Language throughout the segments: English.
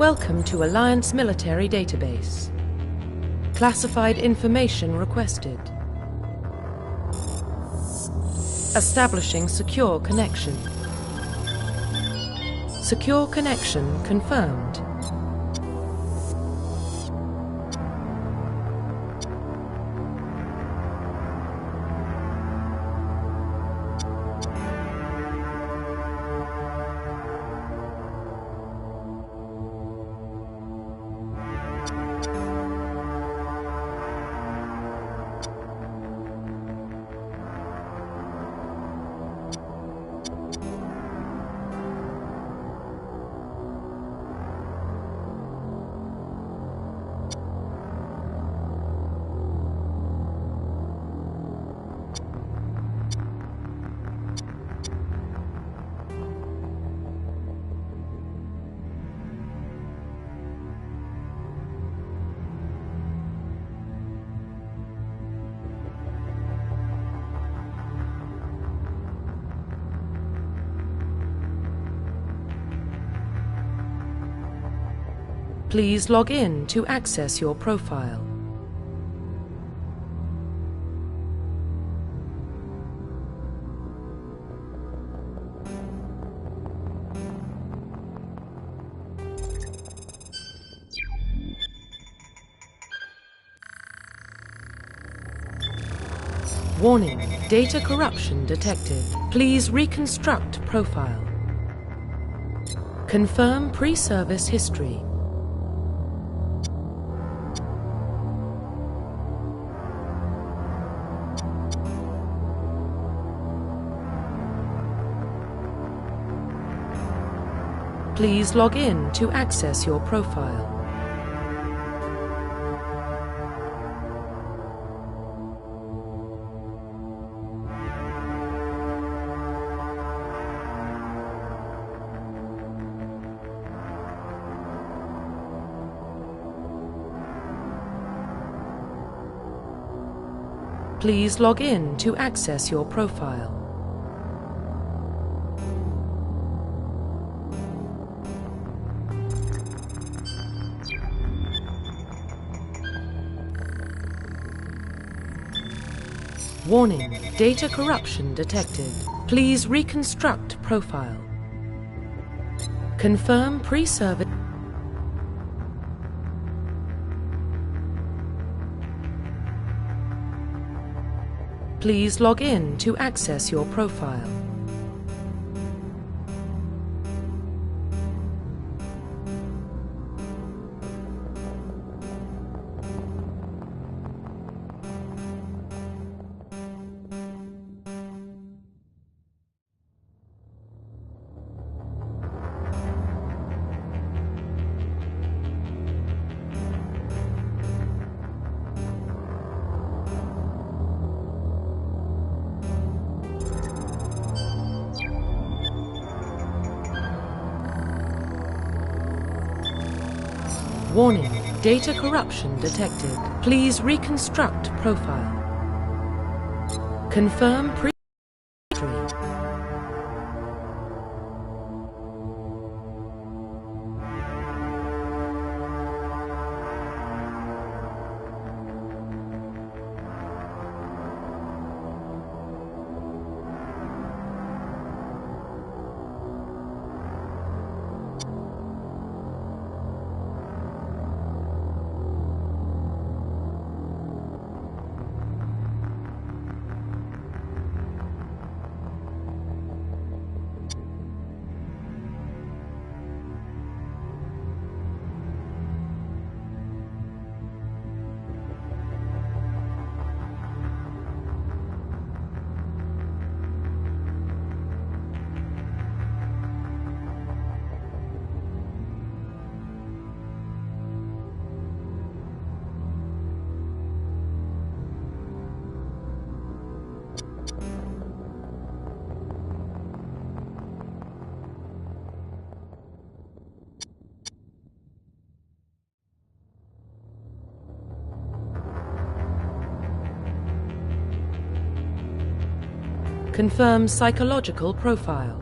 Welcome to Alliance Military Database. Classified information requested. Establishing secure connection. Secure connection confirmed. Please log in to access your profile. Warning, data corruption detected. Please reconstruct profile. Confirm pre-service history. Please log in to access your profile. Please log in to access your profile. Warning, data corruption detected. Please reconstruct profile. Confirm pre-service. Please log in to access your profile. Warning, data corruption detected. Please reconstruct profile. Confirm pre-history. Confirm psychological profile.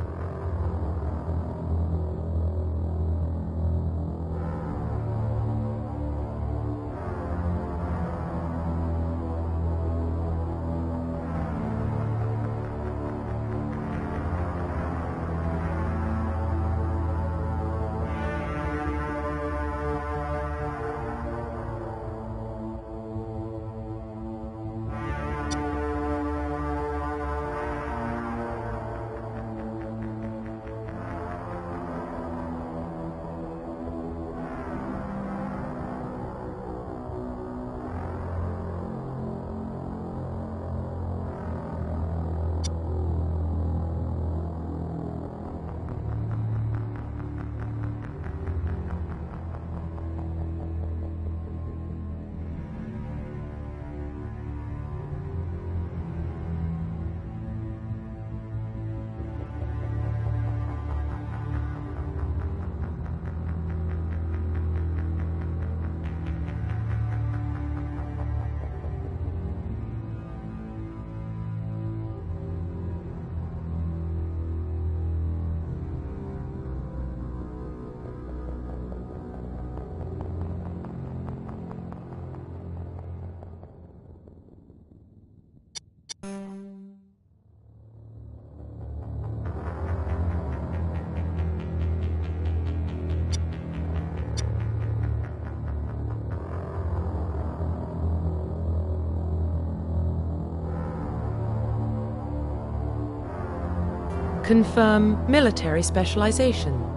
Confirm military specialization.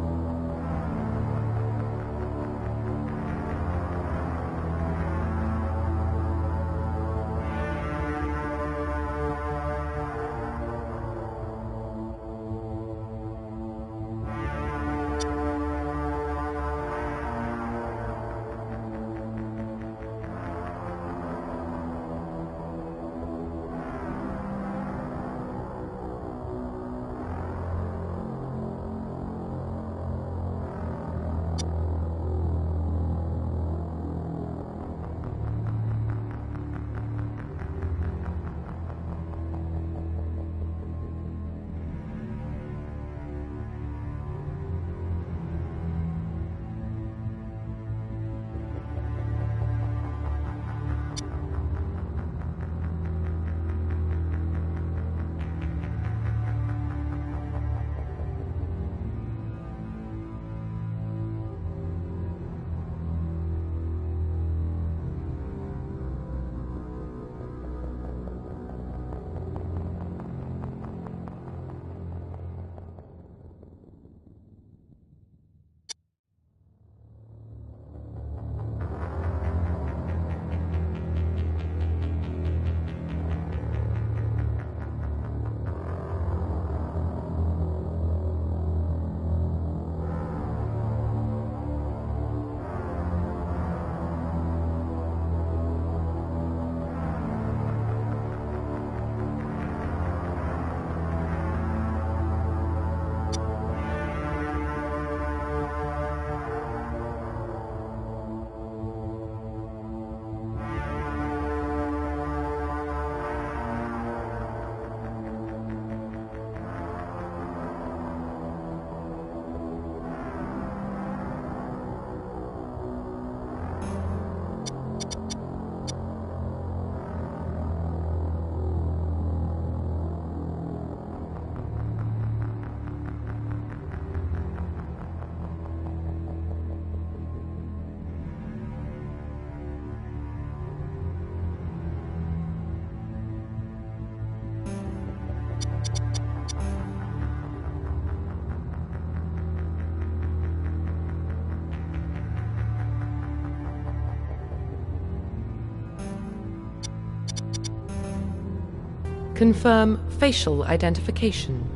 Confirm facial identification.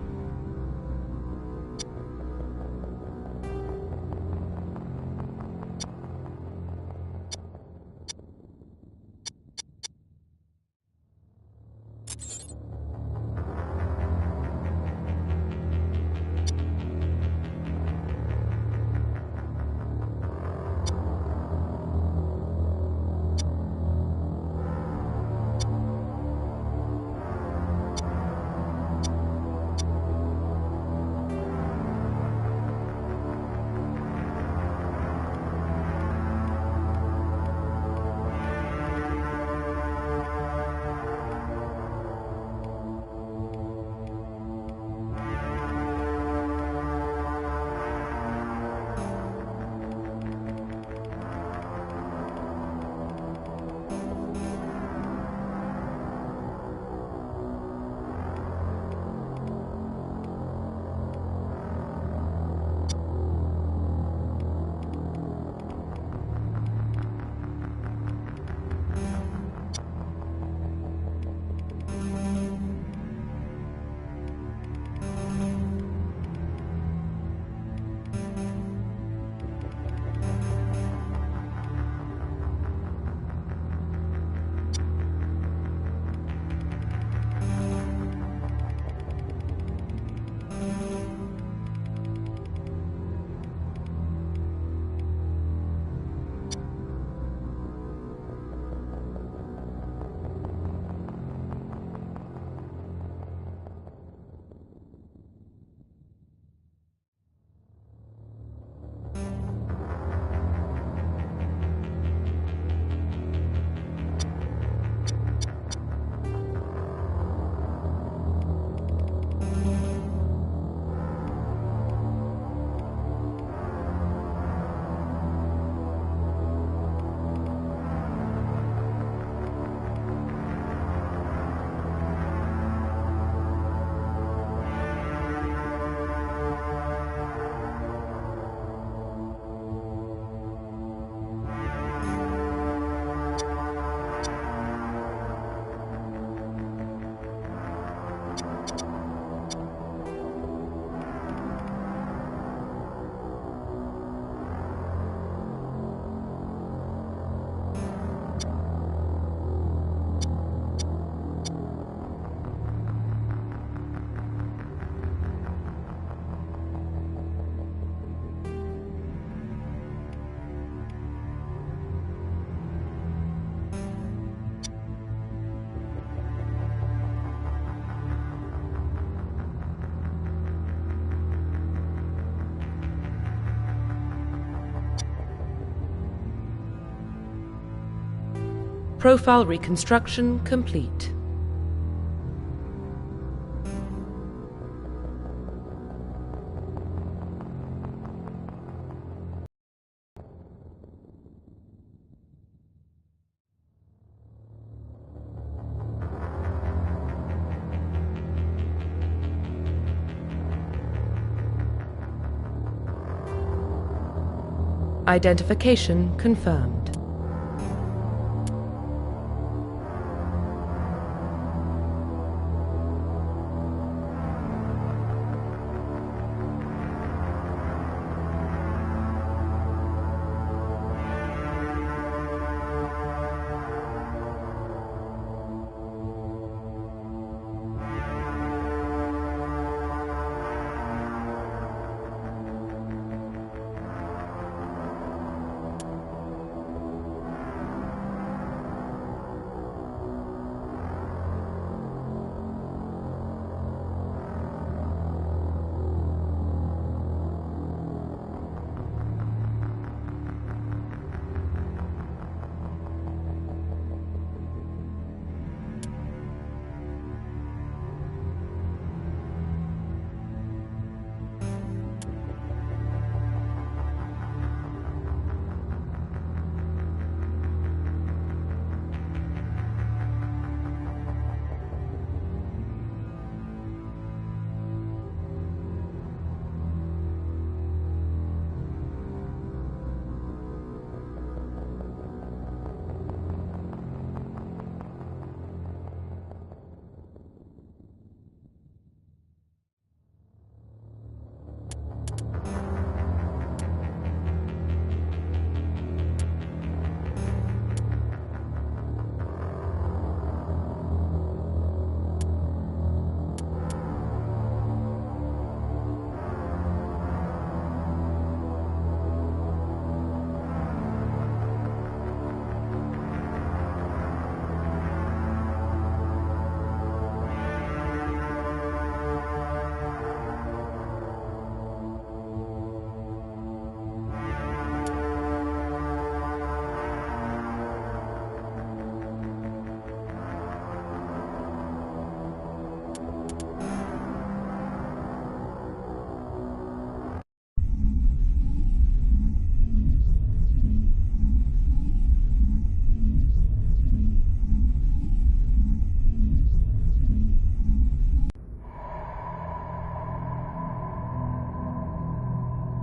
Profile reconstruction complete. Identification confirmed.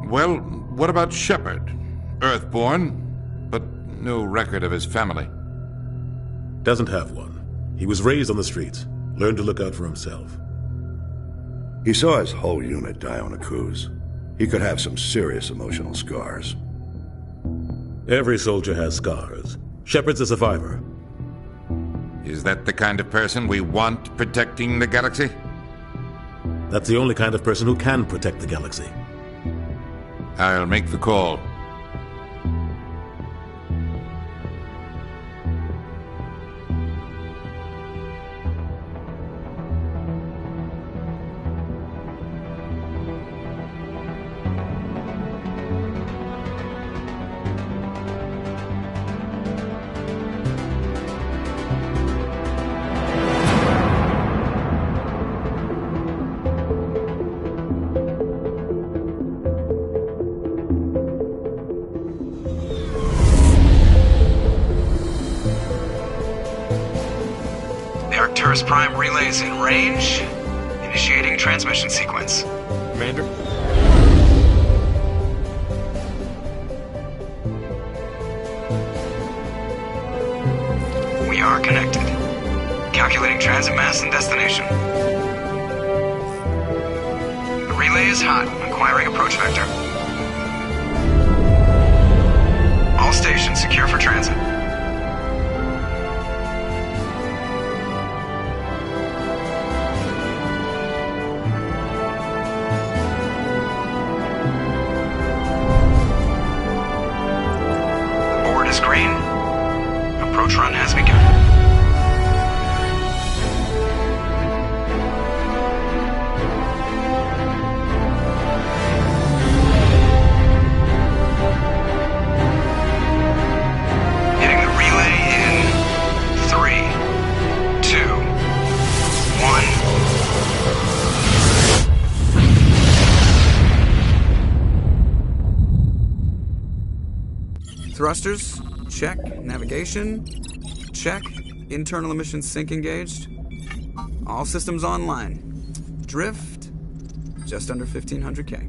Well, what about Shepard? Earthborn, but no record of his family. Doesn't have one. He was raised on the streets. Learned to look out for himself. He saw his whole unit die on a cruise. He could have some serious emotional scars. Every soldier has scars. Shepard's a survivor. Is that the kind of person we want protecting the galaxy? That's the only kind of person who can protect the galaxy. I'll make the call. Prime relays in range. Initiating transmission sequence. Commander? We are connected. Calculating transit mass and destination. The relay is hot. Acquiring approach vector. All stations secure for transit. Green. Approach run has begun. Hitting the relay in Thrusters, check. Navigation, check. Internal emission sync engaged. All systems online. Drift, just under 1500K.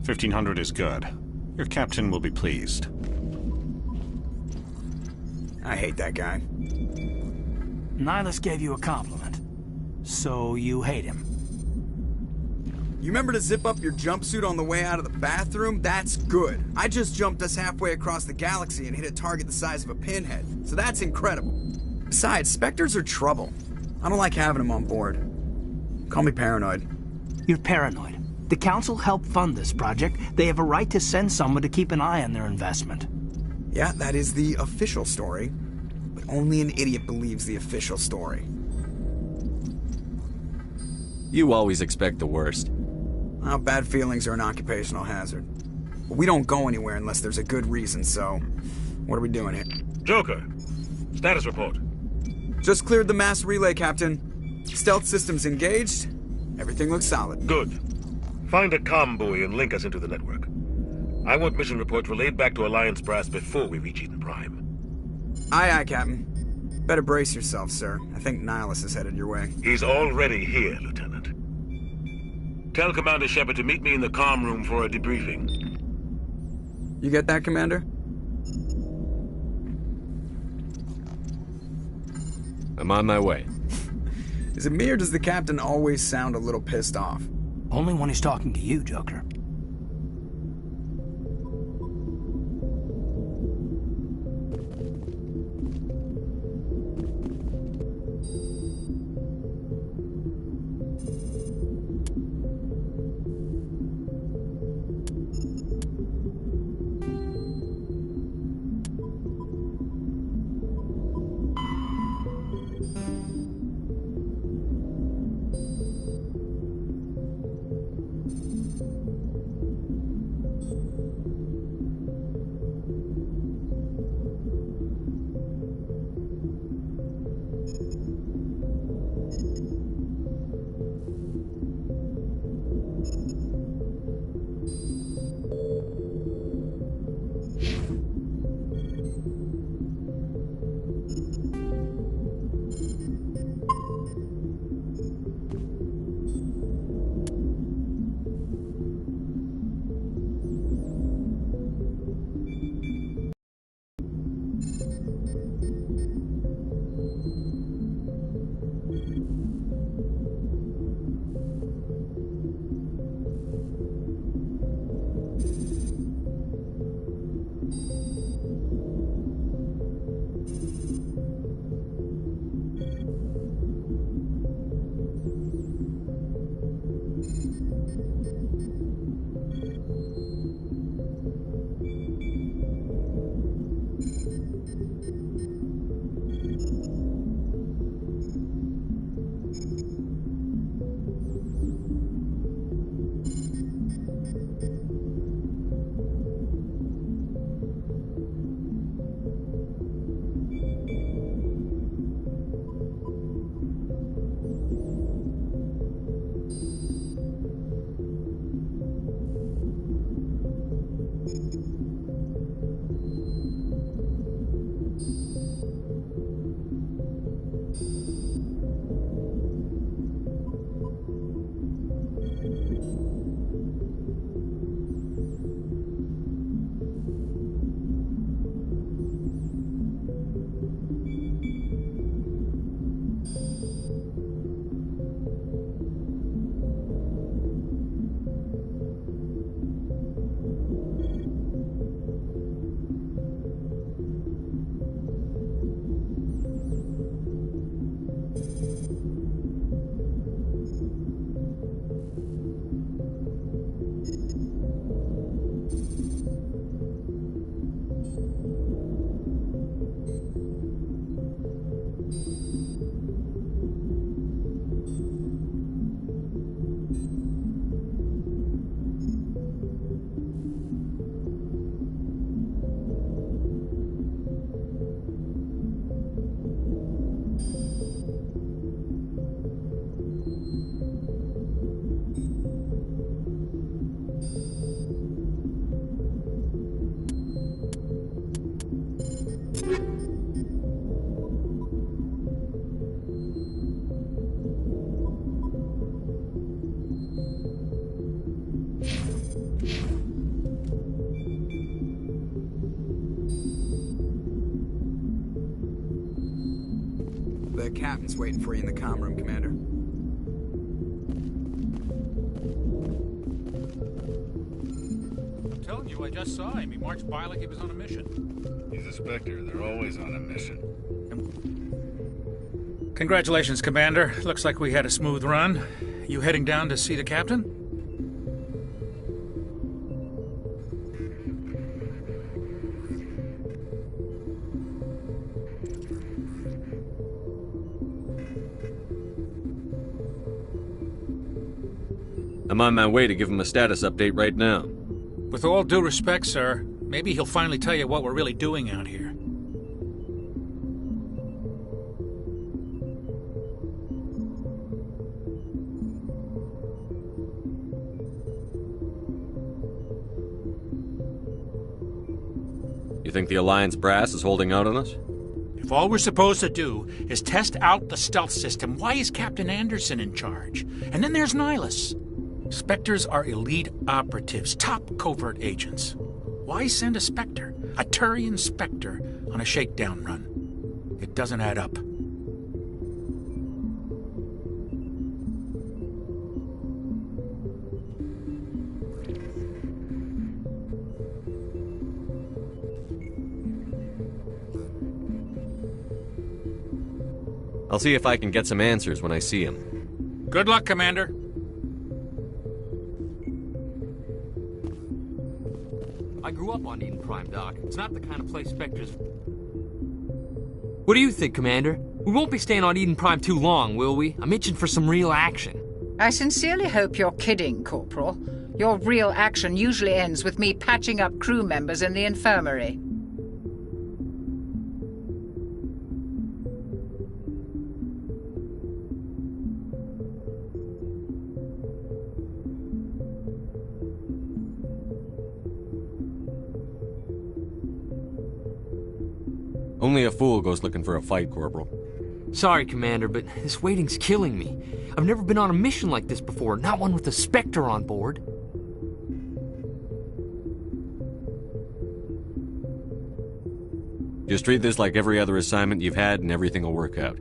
1500 is good. Your captain will be pleased. I hate that guy. Nihilus gave you a compliment. So you hate him. You remember to zip up your jumpsuit on the way out of the bathroom? That's good. I just jumped us halfway across the galaxy and hit a target the size of a pinhead, so that's incredible. Besides, Spectres are trouble. I don't like having them on board. Call me paranoid. You're paranoid. The Council helped fund this project. They have a right to send someone to keep an eye on their investment. Yeah, that is the official story. But only an idiot believes the official story. You always expect the worst. Well, bad feelings are an occupational hazard. But we don't go anywhere unless there's a good reason, so... what are we doing here? Joker, status report. Just cleared the mass relay, Captain. Stealth systems engaged. Everything looks solid. Good. Find a comm buoy and link us into the network. I want mission reports relayed back to Alliance Brass before we reach Eden Prime. Aye, aye, Captain. Better brace yourself, sir. I think Nihilus is headed your way. He's already here, Lieutenant. Tell Commander Shepard to meet me in the comm room for a debriefing. You get that, Commander? I'm on my way. Is it me or does the Captain always sound a little pissed off? Only when he's talking to you, Joker. The captain's waiting for you in the comm room, Commander. I'm telling you, I just saw him. He marched by like he was on a mission. He's a Spectre. They're always on a mission. Congratulations, Commander. Looks like we had a smooth run. You heading down to see the captain? I'm on my way to give him a status update right now. With all due respect, sir, maybe he'll finally tell you what we're really doing out here. You think the Alliance brass is holding out on us? If all we're supposed to do is test out the stealth system, why is Captain Anderson in charge? And then there's Nihilus. Spectres are elite operatives, top covert agents. Why send a Spectre, a Turian Spectre, on a shakedown run? It doesn't add up. I'll see if I can get some answers when I see him. Good luck, Commander. I grew up on Eden Prime, Doc. It's not the kind of place Spectres... What do you think, Commander? We won't be staying on Eden Prime too long, will we? I'm itching for some real action. I sincerely hope you're kidding, Corporal. Your real action usually ends with me patching up crew members in the infirmary. Only a fool goes looking for a fight, Corporal. Sorry, Commander, but this waiting's killing me. I've never been on a mission like this before, not one with a Spectre on board. Just treat this like every other assignment you've had and everything will work out.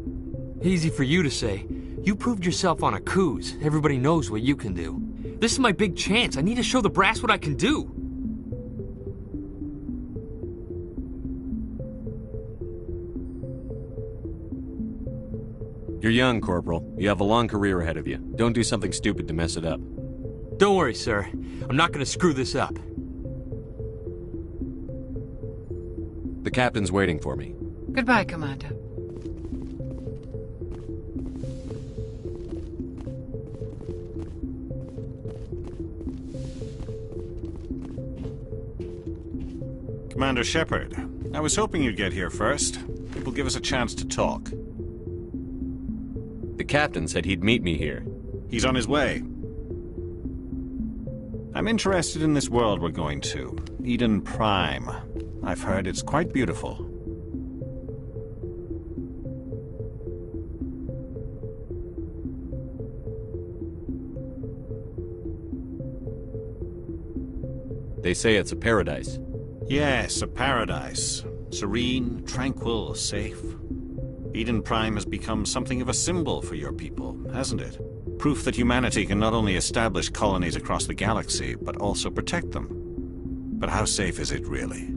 Easy for you to say. You proved yourself on a cruise. Everybody knows what you can do. This is my big chance. I need to show the brass what I can do. You're young, Corporal. You have a long career ahead of you. Don't do something stupid to mess it up. Don't worry, sir. I'm not going to screw this up. The captain's waiting for me. Goodbye, Commander. Commander Shepard, I was hoping you'd get here first. It will give us a chance to talk. The captain said he'd meet me here. He's on his way. I'm interested in this world we're going to, Eden Prime. I've heard it's quite beautiful. They say it's a paradise. Yes, a paradise. Serene, tranquil, safe. Eden Prime has become something of a symbol for your people, hasn't it? Proof that humanity can not only establish colonies across the galaxy, but also protect them. But how safe is it really?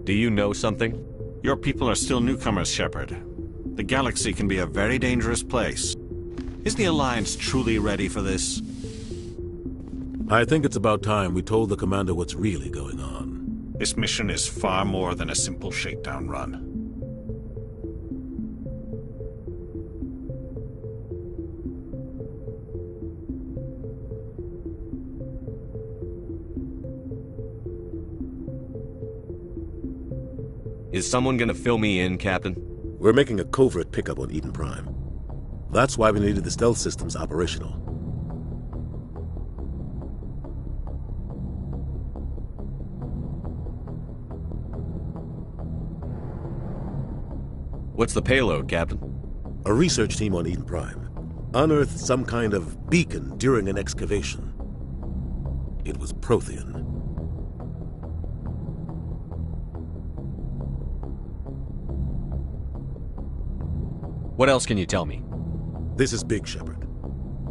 Do you know something? Your people are still newcomers, Shepard. The galaxy can be a very dangerous place. Is the Alliance truly ready for this? I think it's about time we told the Commander what's really going on. This mission is far more than a simple shakedown run. Is someone gonna fill me in, Captain? We're making a covert pickup on Eden Prime. That's why we needed the stealth systems operational. What's the payload, Captain? A research team on Eden Prime unearthed some kind of beacon during an excavation. It was Prothean. What else can you tell me? This is big, Shepard.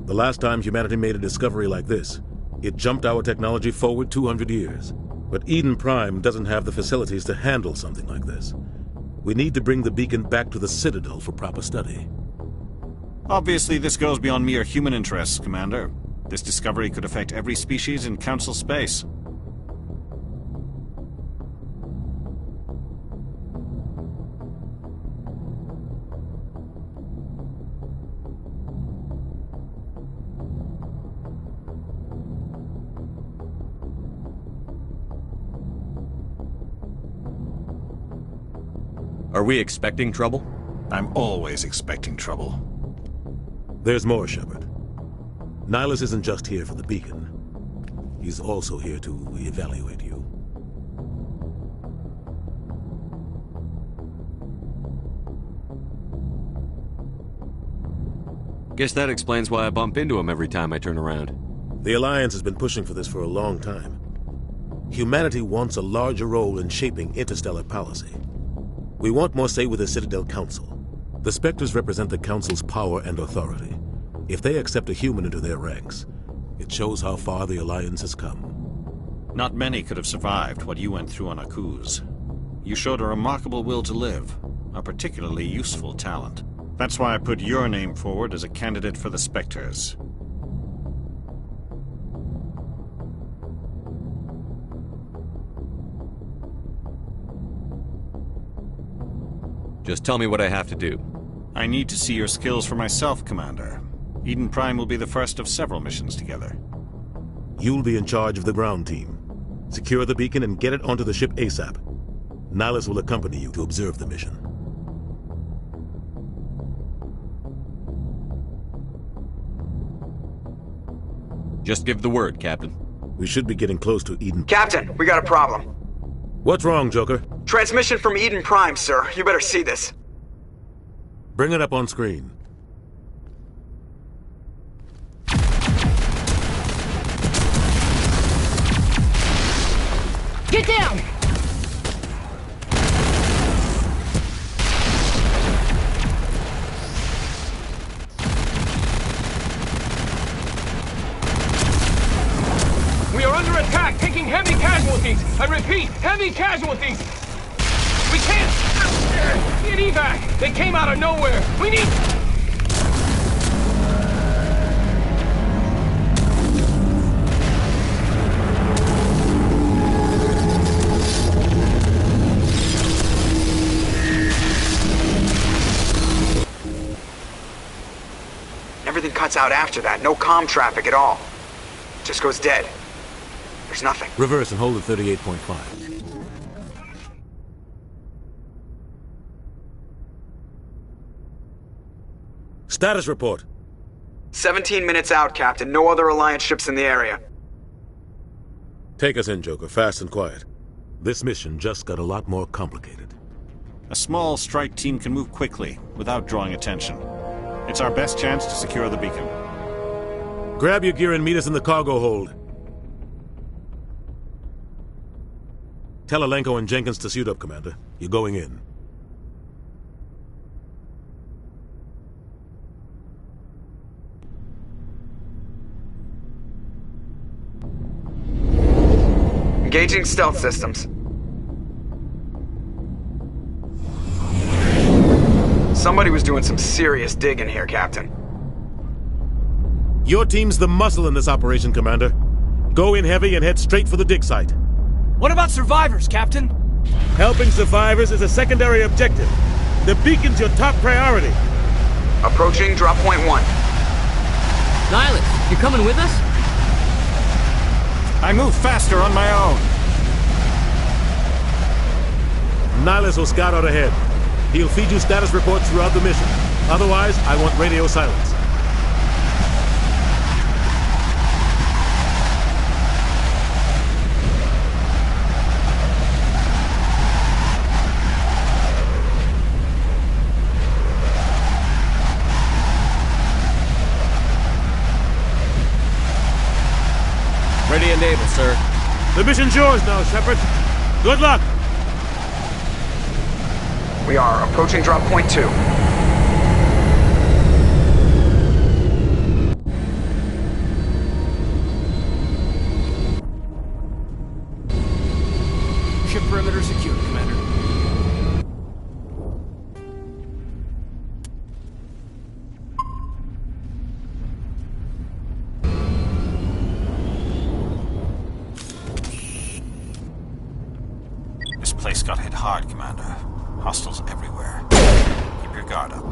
The last time humanity made a discovery like this, it jumped our technology forward 200 years. But Eden Prime doesn't have the facilities to handle something like this. We need to bring the beacon back to the Citadel for proper study. Obviously, this goes beyond mere human interests, Commander. This discovery could affect every species in Council space. Are we expecting trouble? I'm always expecting trouble. There's more, Shepard. Nihilus isn't just here for the beacon. He's also here to evaluate you. Guess that explains why I bump into him every time I turn around. The Alliance has been pushing for this for a long time. Humanity wants a larger role in shaping interstellar policy. We want more say with the Citadel Council. The Spectres represent the Council's power and authority. If they accept a human into their ranks, it shows how far the Alliance has come. Not many could have survived what you went through on Akuz. You showed a remarkable will to live, a particularly useful talent. That's why I put your name forward as a candidate for the Spectres. Just tell me what I have to do. I need to see your skills for myself, Commander. Eden Prime will be the first of several missions together. You'll be in charge of the ground team. Secure the beacon and get it onto the ship ASAP. Nihilus will accompany you to observe the mission. Just give the word, Captain. We should be getting close to Eden. Captain, we got a problem. What's wrong, Joker? Transmission from Eden Prime, sir. You better see this. Bring it up on screen. Get down! We are under attack, taking heavy casualties. I repeat, heavy casualties. We can't get evac. They came out of nowhere. We need... Everything cuts out after that. No comm traffic at all. Just goes dead. There's nothing. Reverse and hold at 38.5. Status report. 17 minutes out, Captain. No other Alliance ships in the area. Take us in, Joker, fast and quiet. This mission just got a lot more complicated. A small strike team can move quickly, without drawing attention. It's our best chance to secure the beacon. Grab your gear and meet us in the cargo hold. Tell Alenko and Jenkins to suit up, Commander. You're going in. Engaging stealth systems. Somebody was doing some serious digging here, Captain. Your team's the muscle in this operation, Commander. Go in heavy and head straight for the dig site. What about survivors, Captain? Helping survivors is a secondary objective. The beacon's your top priority. Approaching drop point 1. Nihilus, you coming with us? I move faster on my own. Nihilus will scout out ahead. He'll feed you status reports throughout the mission. Otherwise, I want radio silence. Ready and able, sir. The mission's yours now, Shepard. Good luck! We are approaching drop point 2. Ship perimeter secured, Commander. This place got hit hard, Commander. Hostiles everywhere. Keep your guard up.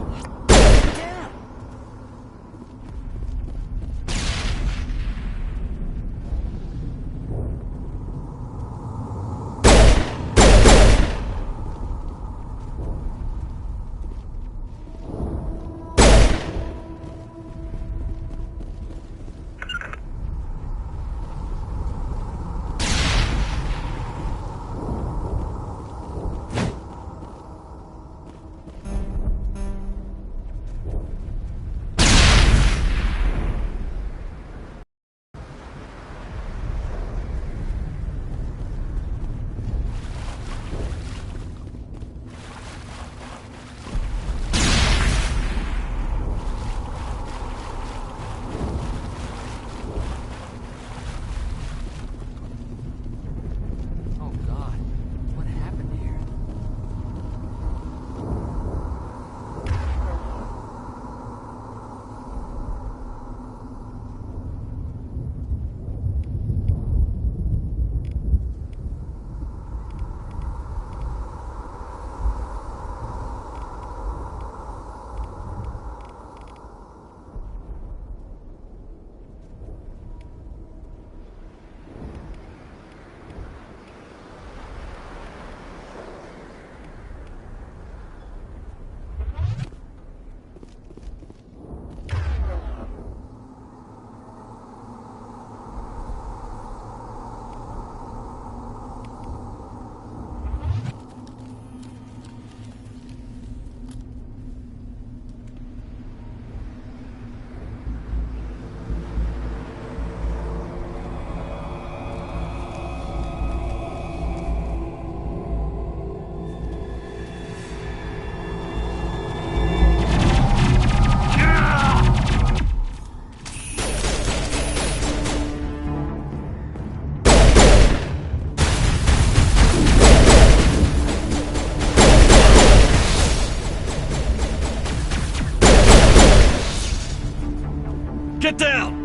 Get down!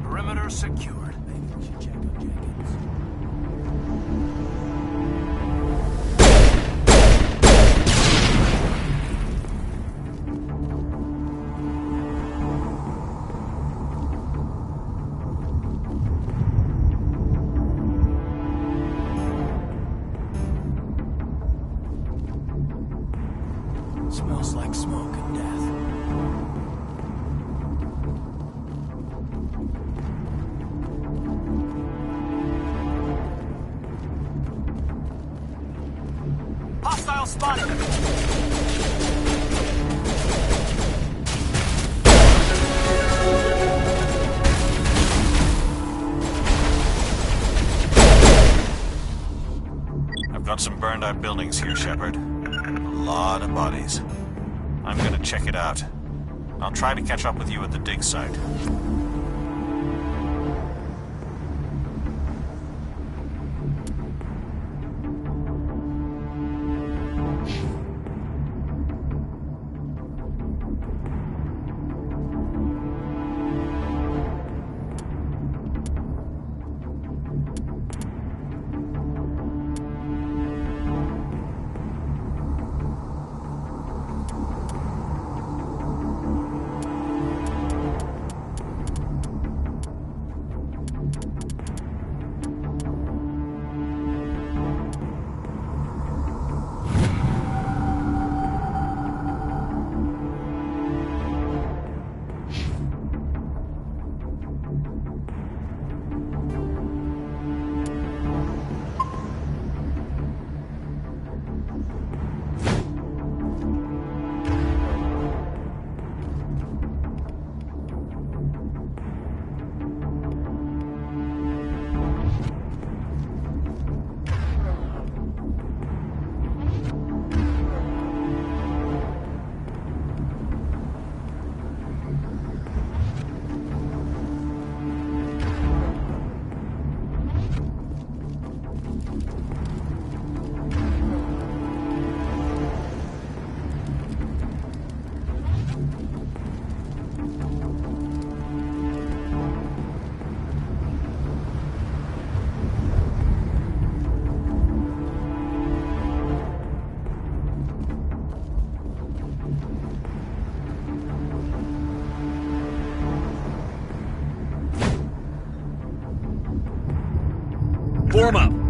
Perimeter secured. Smells like smoke and death. Hostile spotted! I've got some burned-out buildings here, Shepard. A lot of bodies. I'm gonna check it out. I'll try to catch up with you at the dig site. Form up.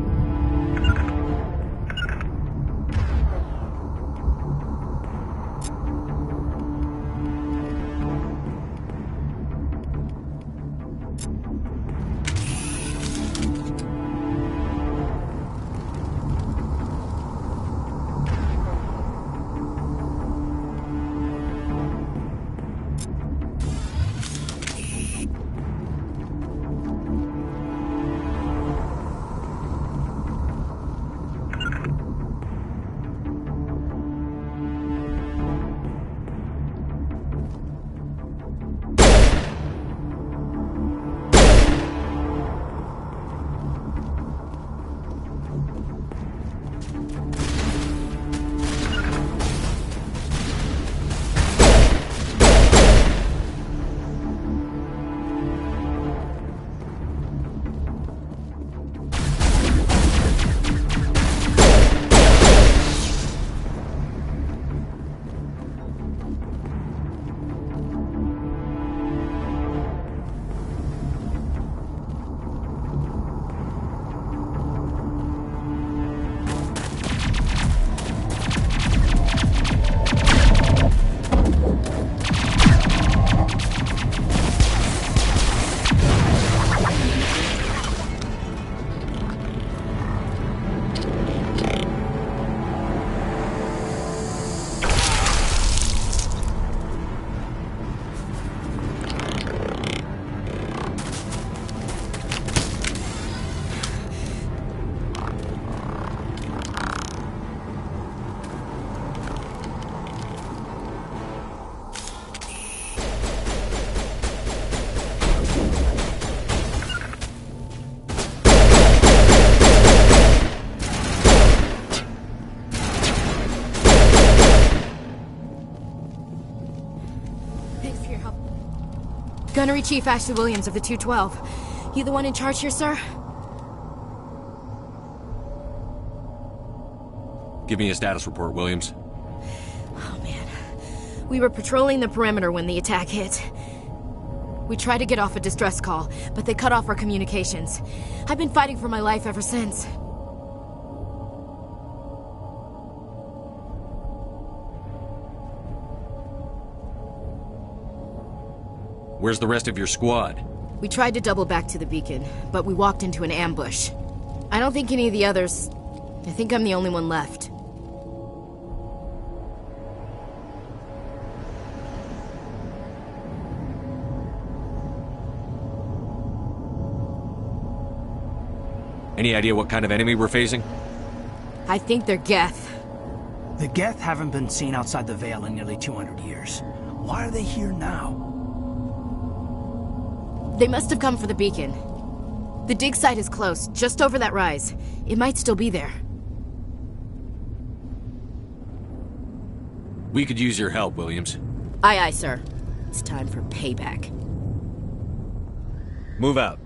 Gunnery Chief Ashley Williams of the 212. You the one in charge here, sir? Give me a status report, Williams. Oh, man. We were patrolling the perimeter when the attack hit. We tried to get off a distress call, but they cut off our communications. I've been fighting for my life ever since. Where's the rest of your squad? We tried to double back to the beacon, but we walked into an ambush. I don't think any of the others... I think I'm the only one left. Any idea what kind of enemy we're facing? I think they're Geth. The Geth haven't been seen outside the Veil in nearly 200 years. Why are they here now? They must have come for the beacon. The dig site is close, just over that rise. It might still be there. We could use your help, Williams. Aye, aye, sir. It's time for payback. Move out.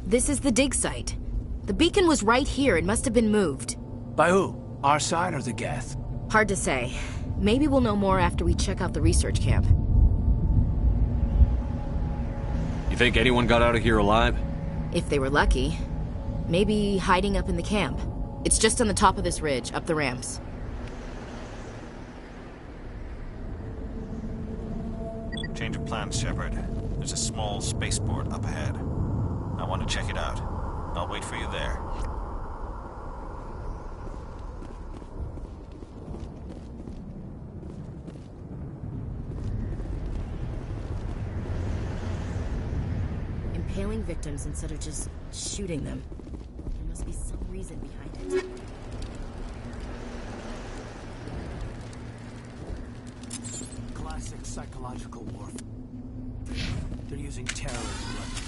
This is the dig site. The beacon was right here. It must have been moved. By who? Our side or the Geth? Hard to say. Maybe we'll know more after we check out the research camp. You think anyone got out of here alive? If they were lucky. Maybe hiding up in the camp. It's just on the top of this ridge, up the ramps. Change of plans, Shepard. There's a small spaceport up ahead. I want to check it out. I'll wait for you there. Impaling victims instead of just shooting them. There must be some reason behind it. Classic psychological warfare. They're using terror as a weapon.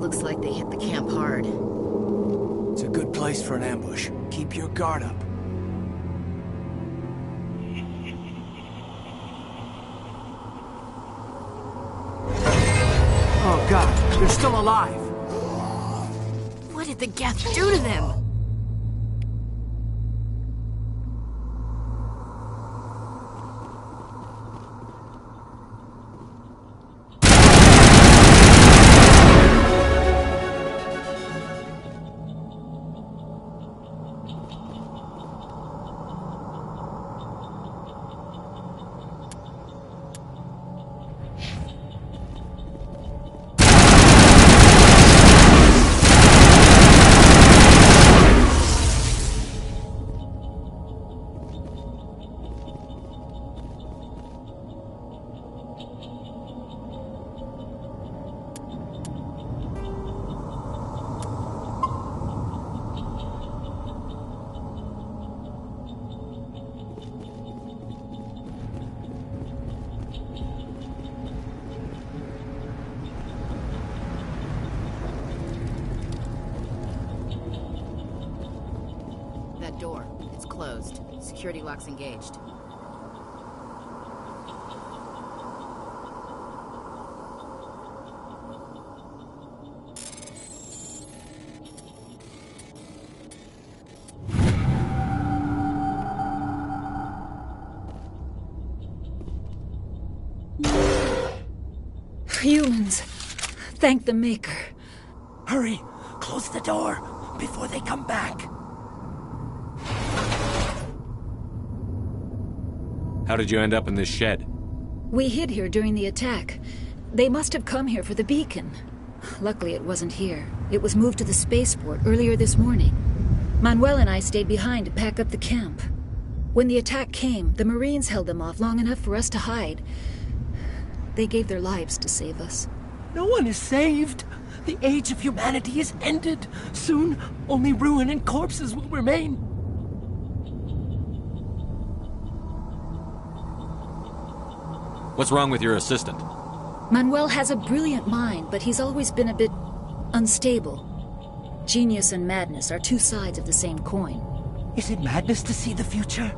Looks like they hit the camp hard. It's a good place for an ambush. Keep your guard up. Oh god, they're still alive! What did the Geth do to them? That door, it's closed. Security lock's engaged. Humans. Thank the Maker. Hurry! Close the door before they come back. How did you end up in this shed? We hid here during the attack. They must have come here for the beacon. Luckily, it wasn't here. It was moved to the spaceport earlier this morning. Manuel and I stayed behind to pack up the camp. When the attack came, the Marines held them off long enough for us to hide. They gave their lives to save us. No one is saved. The age of humanity is ended. Soon, only ruin and corpses will remain. What's wrong with your assistant? Manuel has a brilliant mind, but he's always been a bit unstable. Genius and madness are two sides of the same coin. Is it madness to see the future?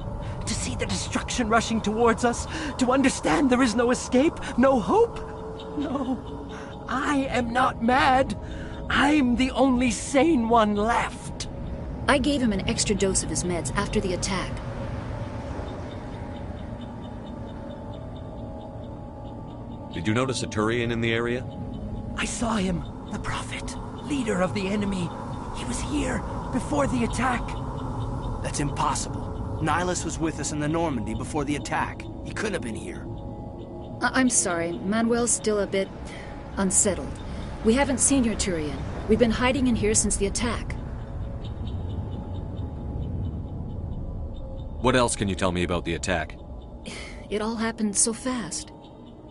To see the destruction rushing towards us? To understand there is no escape? No hope? No. I am not mad. I'm the only sane one left. I gave him an extra dose of his meds after the attack. Did you notice a Turian in the area? I saw him. The Prophet. Leader of the enemy. He was here before the attack. That's impossible. Nihilus was with us in the Normandy before the attack. He couldn't have been here. I'm sorry. Manuel's still a bit unsettled. We haven't seen your Turian. We've been hiding in here since the attack. What else can you tell me about the attack? It all happened so fast.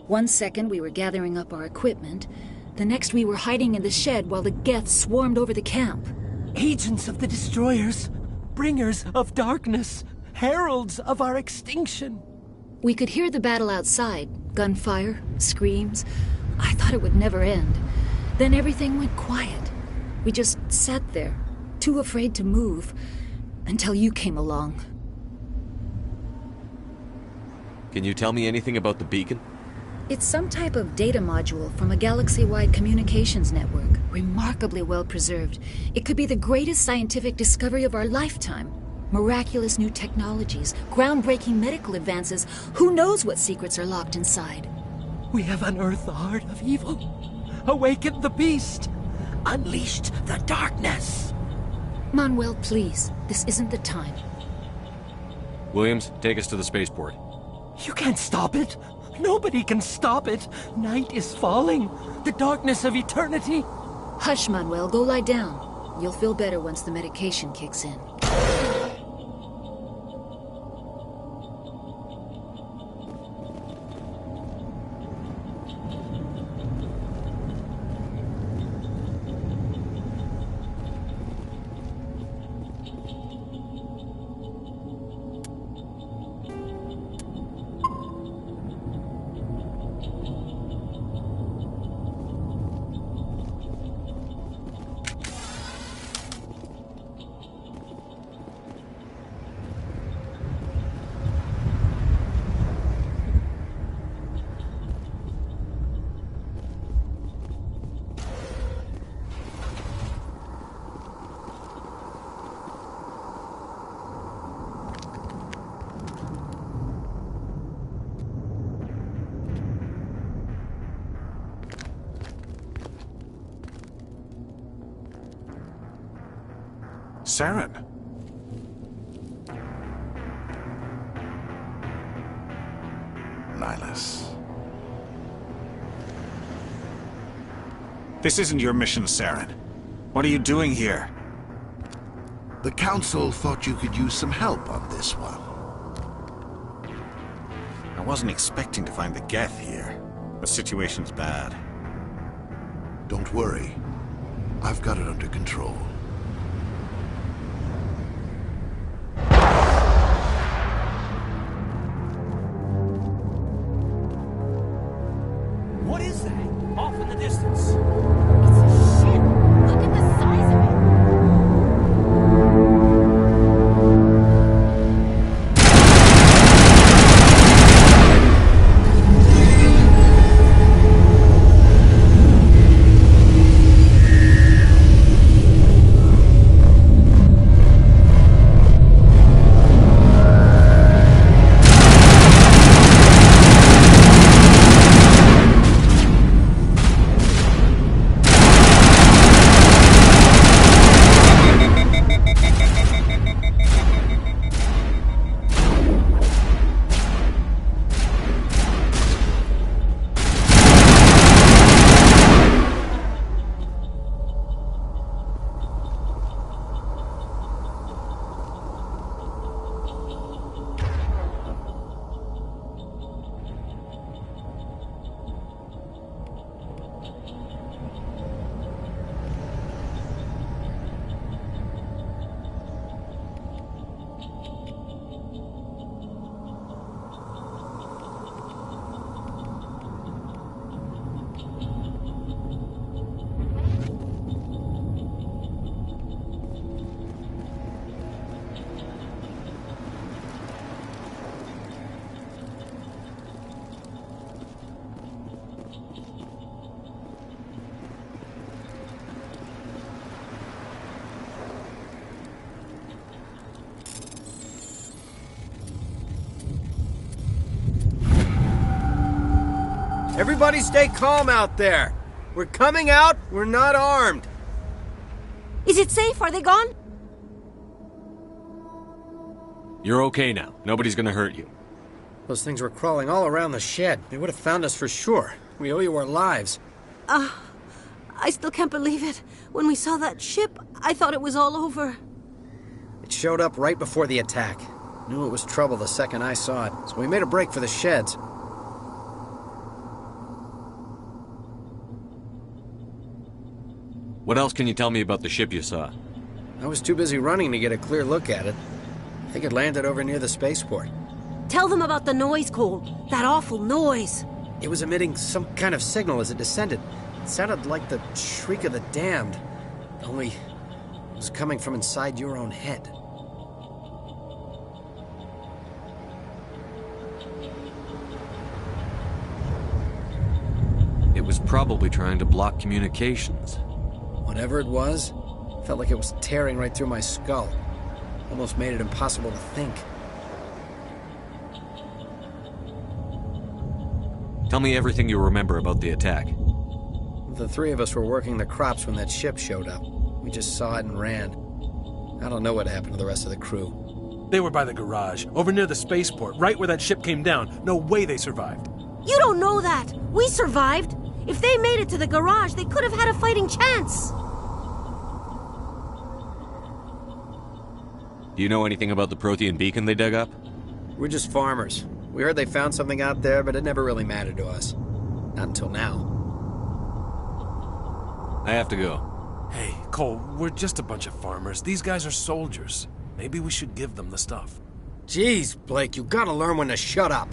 1 second we were gathering up our equipment. The next we were hiding in the shed while the Geth swarmed over the camp. Agents of the Destroyers. Bringers of darkness. Heralds of our extinction. We could hear the battle outside. Gunfire, screams. I thought it would never end. Then everything went quiet. We just sat there, too afraid to move, until you came along. Can you tell me anything about the beacon? It's some type of data module from a galaxy-wide communications network, remarkably well preserved. It could be the greatest scientific discovery of our lifetime. Miraculous new technologies, groundbreaking medical advances. Who knows what secrets are locked inside? We have unearthed the heart of evil, awakened the beast, unleashed the darkness. Manuel, please, this isn't the time. Williams, take us to the spaceport. You can't stop it. Nobody can stop it. Night is falling. The darkness of eternity. Hush, Manuel. Go lie down. You'll feel better once the medication kicks in. Saren. Nihilus. This isn't your mission, Saren. What are you doing here? The Council thought you could use some help on this one. I wasn't expecting to find the Geth here. The situation's bad. Don't worry. I've got it under control. What is that? Off in the distance. Look at the size of it. Everybody stay calm out there. We're coming out. We're not armed. Is it safe? Are they gone? You're okay now. Nobody's gonna hurt you. Those things were crawling all around the shed. They would have found us for sure. We owe you our lives. I still can't believe it. When we saw that ship, I thought it was all over. It showed up right before the attack. Knew it was trouble the second I saw it, so we made a break for the sheds. What else can you tell me about the ship you saw? I was too busy running to get a clear look at it. I think it landed over near the spaceport. Tell them about the noise, Cole. That awful noise. It was emitting some kind of signal as it descended. It sounded like the shriek of the damned. Only it was coming from inside your own head. It was probably trying to block communications. Whatever it was, felt like it was tearing right through my skull. Almost made it impossible to think. Tell me everything you remember about the attack. The three of us were working the crops when that ship showed up. We just saw it and ran. I don't know what happened to the rest of the crew. They were by the garage, over near the spaceport, right where that ship came down. No way they survived. You don't know that. We survived. If they made it to the garage, they could have had a fighting chance. Do you know anything about the Prothean beacon they dug up? We're just farmers. We heard they found something out there, but it never really mattered to us. Not until now. I have to go. Hey, Cole, we're just a bunch of farmers. These guys are soldiers. Maybe we should give them the stuff. Jeez, Blake, you gotta learn when to shut up.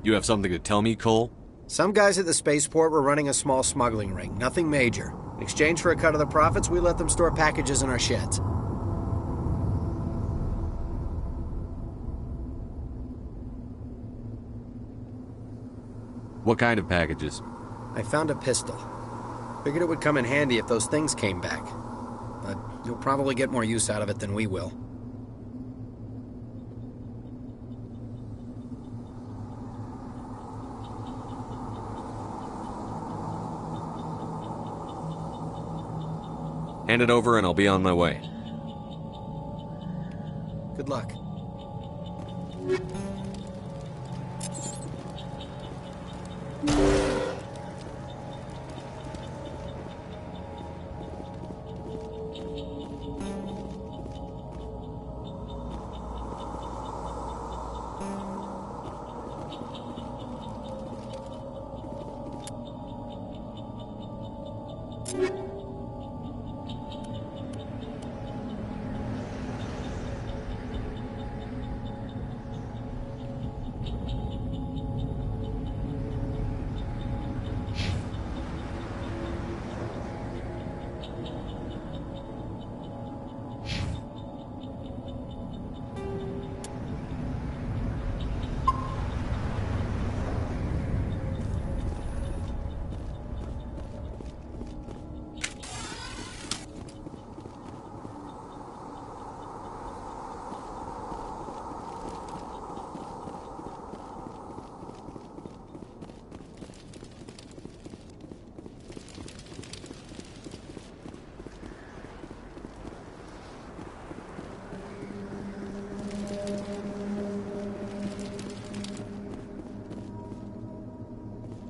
You have something to tell me, Cole? Some guys at the spaceport were running a small smuggling ring, nothing major. In exchange for a cut of the profits, we let them store packages in our sheds. What kind of packages? I found a pistol. Figured it would come in handy if those things came back. But you'll probably get more use out of it than we will. Hand it over and I'll be on my way. Good luck.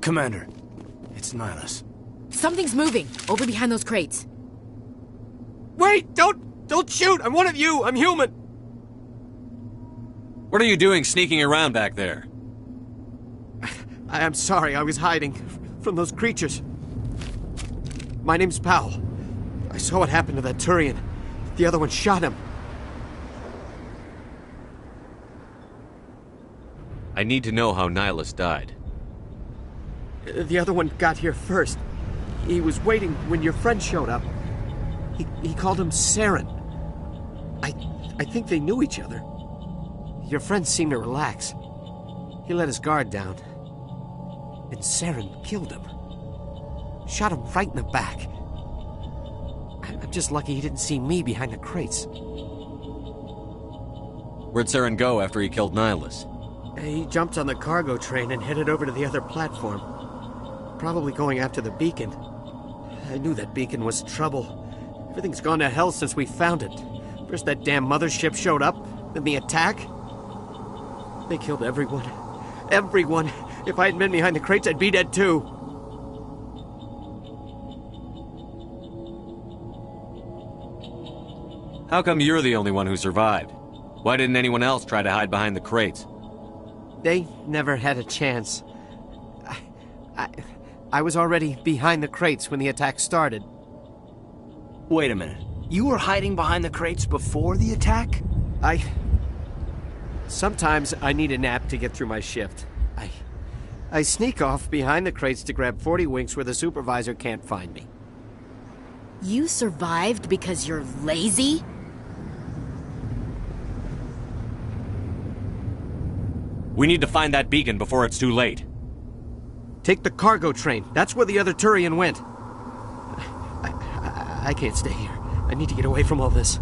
Commander, it's Nihilus. Something's moving, over behind those crates. Wait! Don't shoot! I'm one of you! I'm human! What are you doing sneaking around back there? I'm sorry, I was hiding from those creatures. My name's Powell. I saw what happened to that Turian. The other one shot him. I need to know how Nihilus died. The other one got here first. He was waiting when your friend showed up. He called him Saren. I think they knew each other. Your friend seemed to relax. He let his guard down. And Saren killed him. Shot him right in the back. I'm just lucky he didn't see me behind the crates. Where'd Saren go after he killed Nihilus? He jumped on the cargo train and headed over to the other platform. Probably going after the beacon. I knew that beacon was trouble. Everything's gone to hell since we found it. First that damn mothership showed up, then the attack. They killed everyone. Everyone! If I hadn't been behind the crates, I'd be dead too. How come you're the only one who survived? Why didn't anyone else try to hide behind the crates? They never had a chance. I was already behind the crates when the attack started. Wait a minute. You were hiding behind the crates before the attack? Sometimes I need a nap to get through my shift. I sneak off behind the crates to grab 40 winks where the supervisor can't find me. You survived because you're lazy? We need to find that beacon before it's too late. Take the cargo train. That's where the other Turian went. I can't stay here. I need to get away from all this.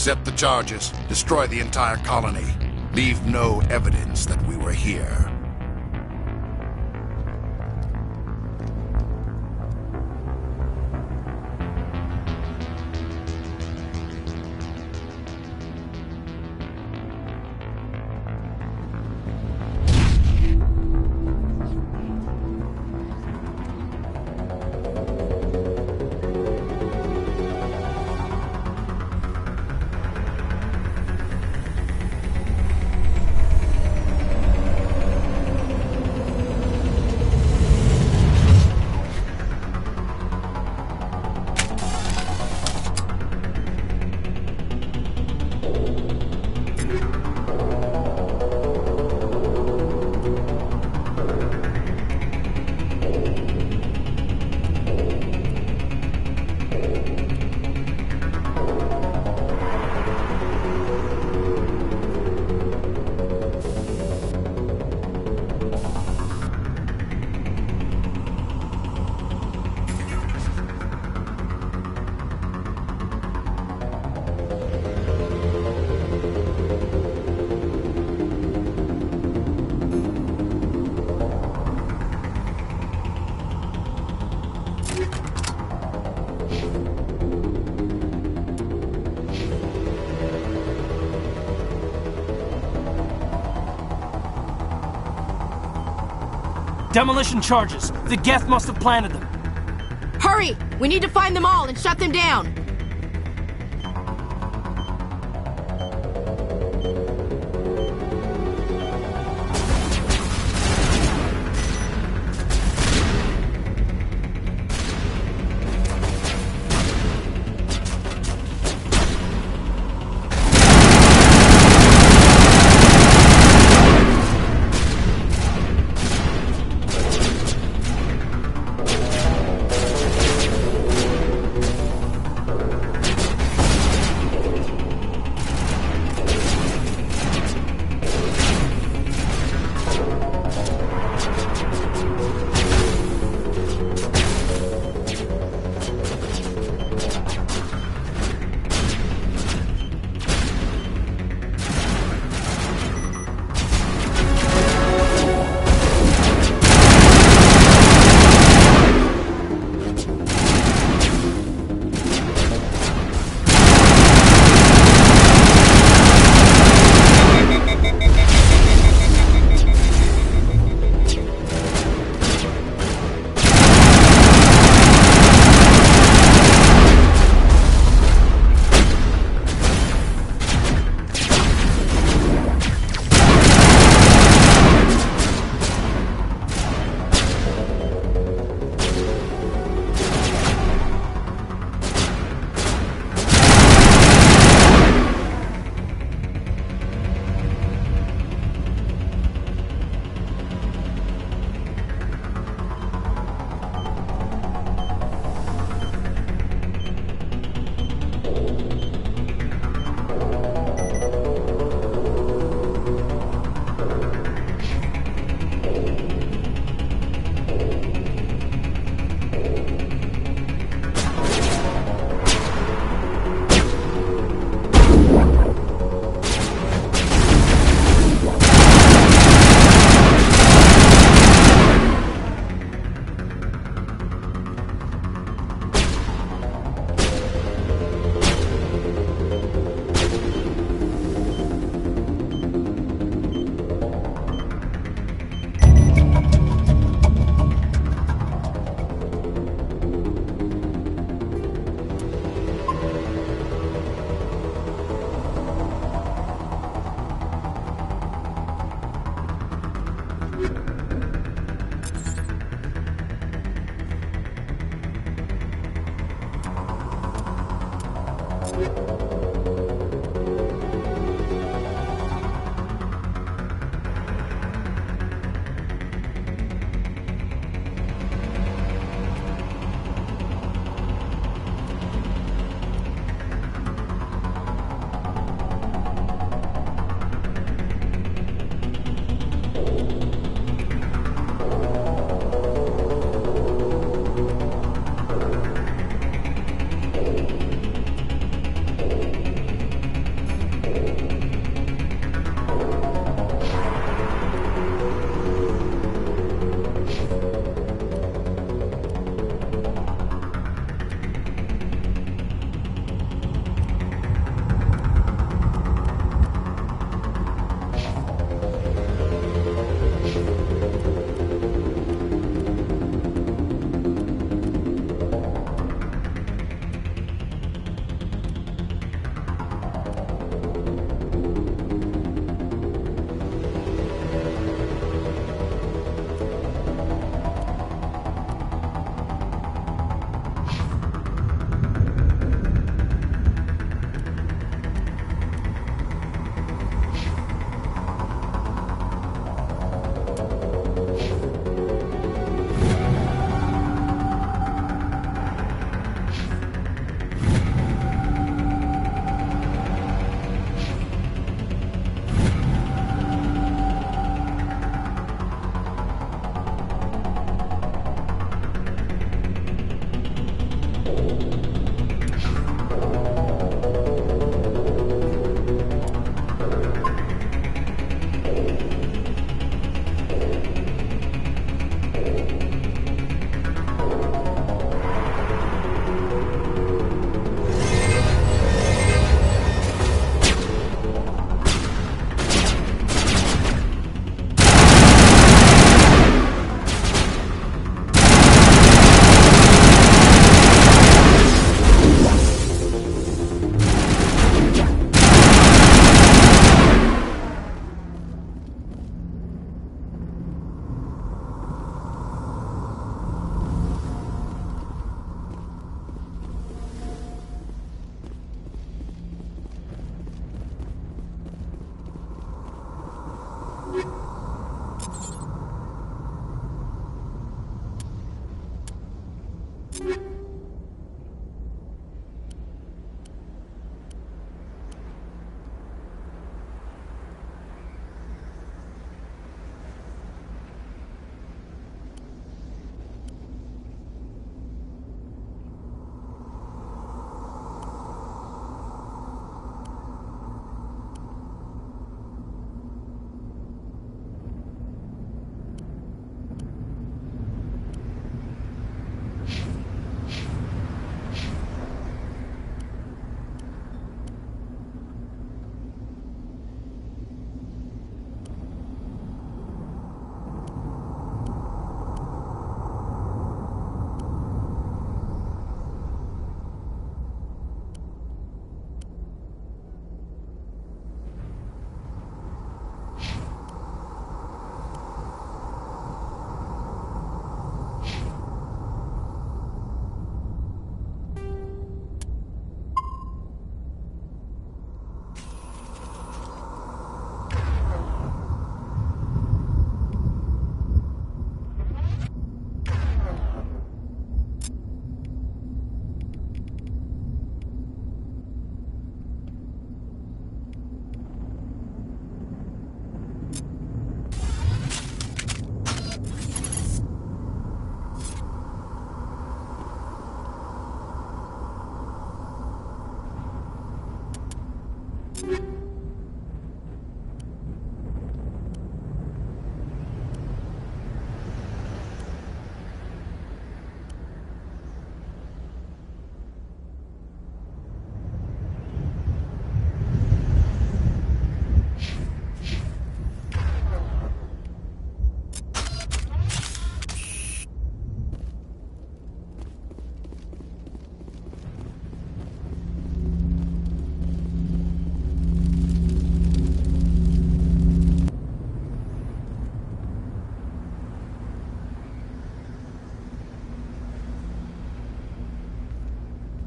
Accept the charges. Destroy the entire colony. Leave no evidence that we were here. Demolition charges. The Geth must have planted them. Hurry! We need to find them all and shut them down!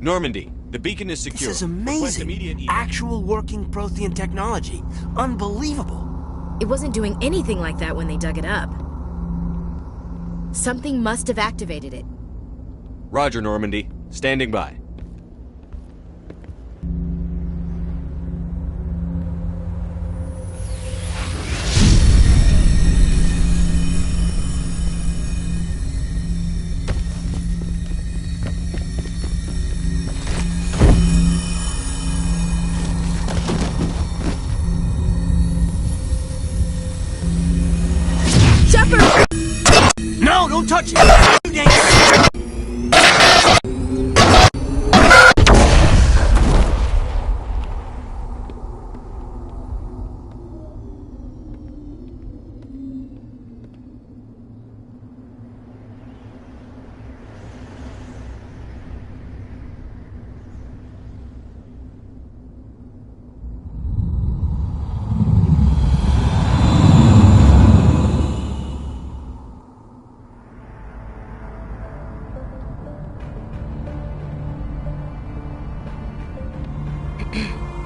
Normandy, the beacon is secure. This is amazing. Actual working Prothean technology. Unbelievable. It wasn't doing anything like that when they dug it up. Something must have activated it. Roger, Normandy. Standing by. No, don't touch it!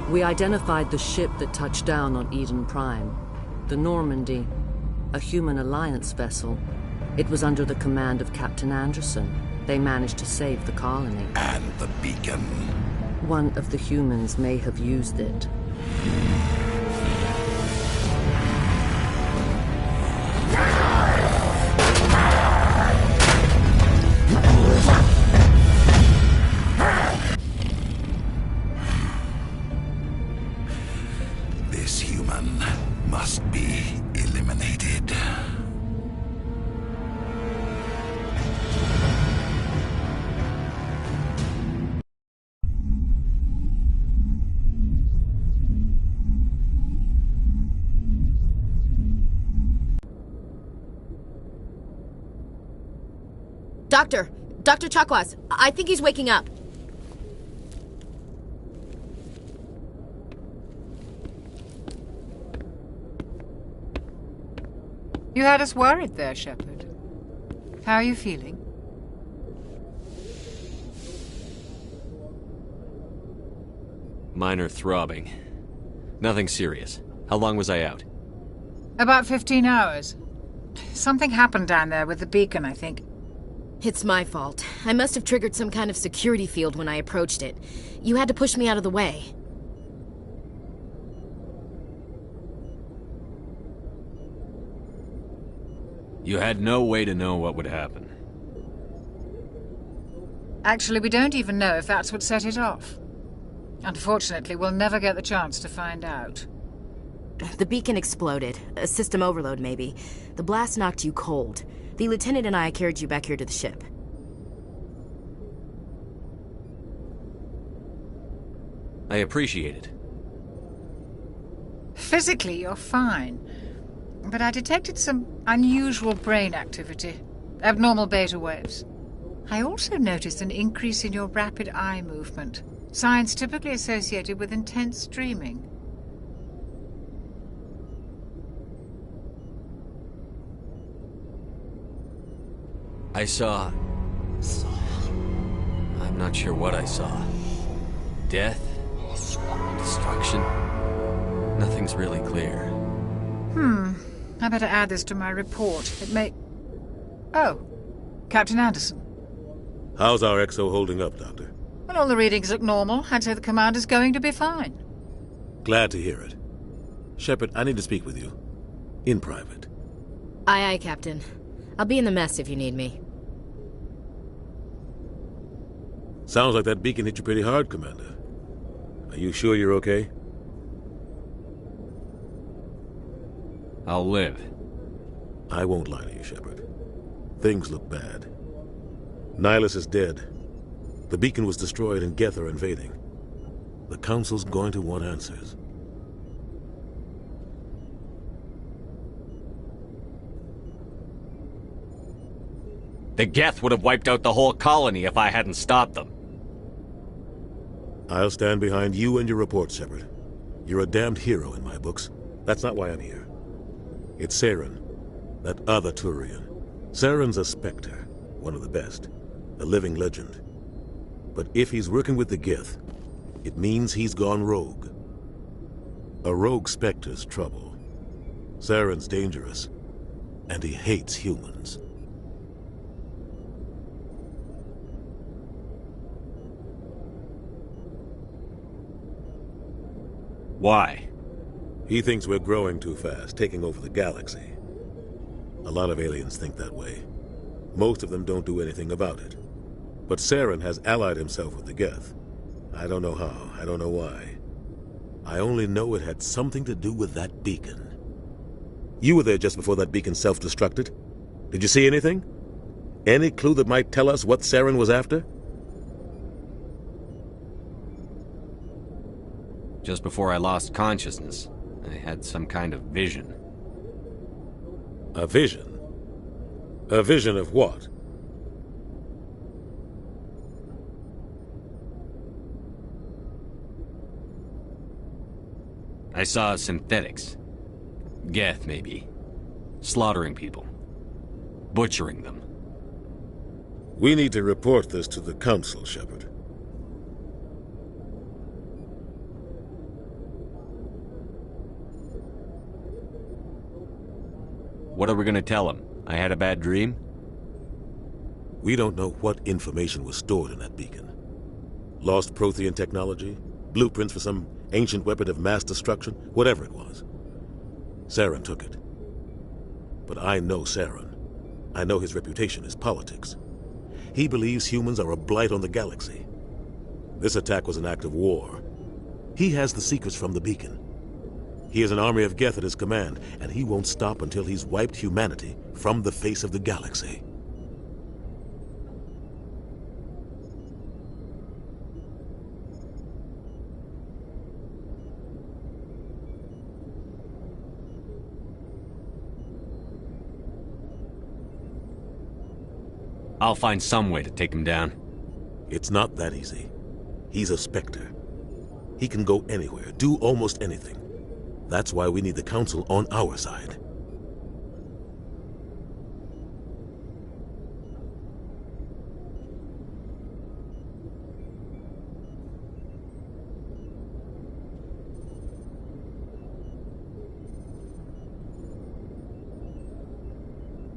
We identified the ship that touched down on Eden Prime. The Normandy, a human alliance vessel. It was under the command of Captain Anderson. They managed to save the colony. And the beacon. One of the humans may have used it. This human must be eliminated. Dr. Chakwas, I think he's waking up. You had us worried there, Shepard. How are you feeling? Minor throbbing. Nothing serious. How long was I out? About 15 hours. Something happened down there with the beacon, I think. It's my fault. I must have triggered some kind of security field when I approached it. You had to push me out of the way. You had no way to know what would happen. Actually, we don't even know if that's what set it off. Unfortunately, we'll never get the chance to find out. The beacon exploded. A system overload, maybe. The blast knocked you cold. The lieutenant and I carried you back here to the ship. I appreciate it. Physically, you're fine. But I detected some unusual brain activity. Abnormal beta waves. I also noticed an increase in your rapid eye movement. Signs typically associated with intense dreaming. I saw... I'm not sure what I saw. Death? Destruction? Nothing's really clear. I better add this to my report. It may... Oh, Captain Anderson. How's our XO holding up, Doctor? Well, all the readings look normal. I'd say the commander's going to be fine. Glad to hear it. Shepard, I need to speak with you. In private. Aye, Captain. I'll be in the mess if you need me. Sounds like that beacon hit you pretty hard, Commander. Are you sure you're okay? I'll live. I won't lie to you, Shepard. Things look bad. Nihilus is dead. The beacon was destroyed and Geth are invading. The Council's going to want answers. The Geth would have wiped out the whole colony if I hadn't stopped them. I'll stand behind you and your report, Shepard. You're a damned hero in my books. That's not why I'm here. It's Saren, that other Turian. Saren's a Spectre, one of the best, a living legend. But if he's working with the Geth, it means he's gone rogue. A rogue Spectre's trouble. Saren's dangerous, and he hates humans. Why? He thinks we're growing too fast, taking over the galaxy. A lot of aliens think that way. Most of them don't do anything about it. But Saren has allied himself with the Geth. I don't know how, I don't know why. I only know it had something to do with that beacon. You were there just before that beacon self-destructed? Did you see anything? Any clue that might tell us what Saren was after? Just before I lost consciousness, I had some kind of vision. A vision? A vision of what? I saw synthetics. Geth, maybe. Slaughtering people. Butchering them. We need to report this to the Council, Shepard. What are we gonna tell him? I had a bad dream? We don't know what information was stored in that beacon. Lost Prothean technology? Blueprints for some ancient weapon of mass destruction? Whatever it was. Saren took it. But I know Saren. I know his reputation is politics. He believes humans are a blight on the galaxy. This attack was an act of war. He has the secrets from the beacon. He has an army of Geth at his command, and he won't stop until he's wiped humanity from the face of the galaxy. I'll find some way to take him down. It's not that easy. He's a Spectre. He can go anywhere, do almost anything. That's why we need the Council on our side.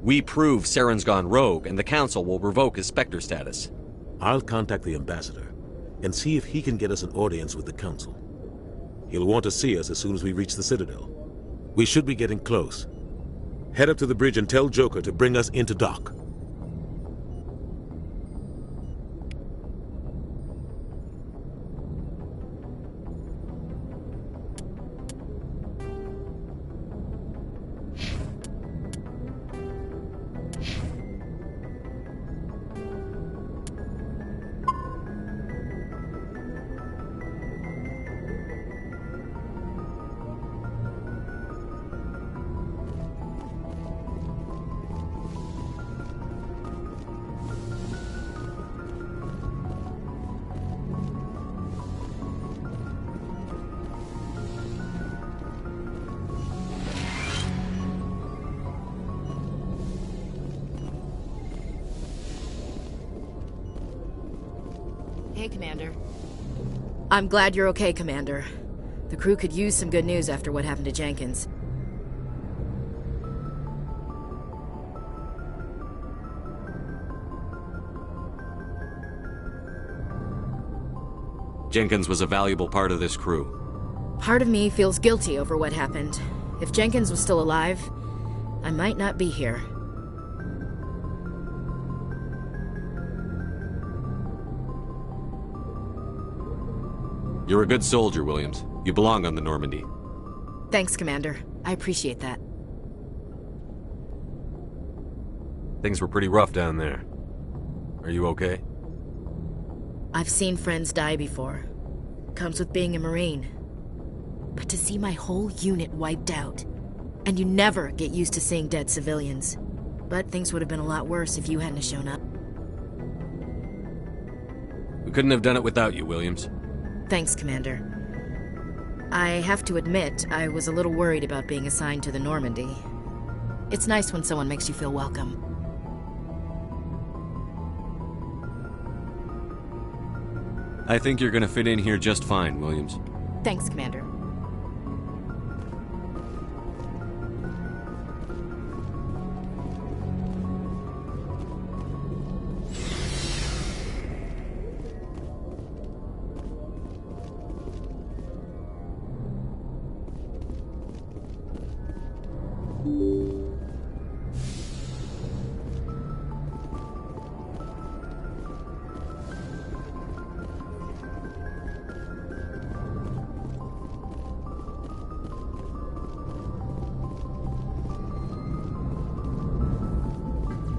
We prove Saren's gone rogue, and the Council will revoke his Spectre status. I'll contact the Ambassador and see if he can get us an audience with the Council. He'll want to see us as soon as we reach the Citadel. We should be getting close. Head up to the bridge and tell Joker to bring us into dock. Hey, Commander. I'm glad you're okay, Commander. The crew could use some good news after what happened to Jenkins. Jenkins was a valuable part of this crew. Part of me feels guilty over what happened. If Jenkins was still alive, I might not be here. You're a good soldier, Williams. You belong on the Normandy. Thanks, Commander. I appreciate that. Things were pretty rough down there. Are you okay? I've seen friends die before. Comes with being a Marine. But to see my whole unit wiped out, and you never get used to seeing dead civilians. But things would have been a lot worse if you hadn't shown up. We couldn't have done it without you, Williams. Thanks, Commander. I have to admit, I was a little worried about being assigned to the Normandy. It's nice when someone makes you feel welcome. I think you're gonna fit in here just fine, Williams. Thanks, Commander.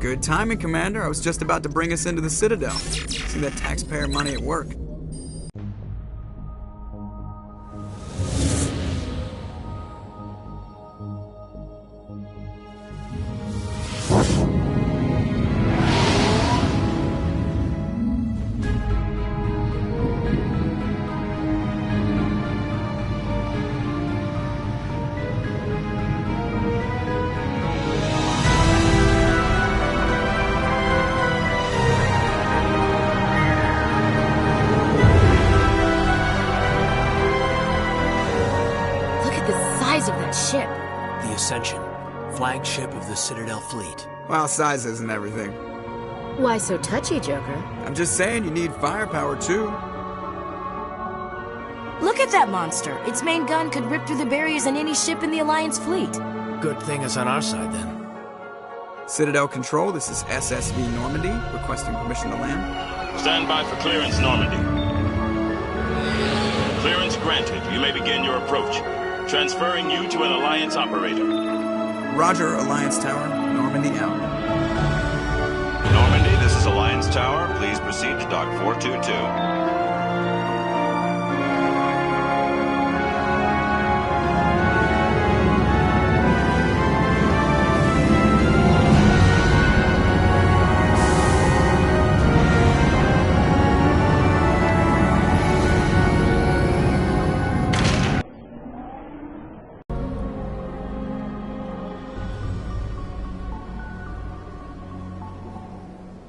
Good timing, Commander. I was just about to bring us into the Citadel. See that taxpayer money at work. Ship. The Ascension, flagship of the Citadel fleet. Well, size isn't everything. Why so touchy, Joker? I'm just saying you need firepower, too. Look at that monster. Its main gun could rip through the barriers in any ship in the Alliance fleet. Good thing it's on our side, then. Citadel Control, this is SSV Normandy, requesting permission to land. Stand by for clearance, Normandy. Clearance granted. You may begin your approach. Transferring you to an Alliance operator. Roger, Alliance Tower. Normandy out. Normandy, this is Alliance Tower. Please proceed to Dock 422.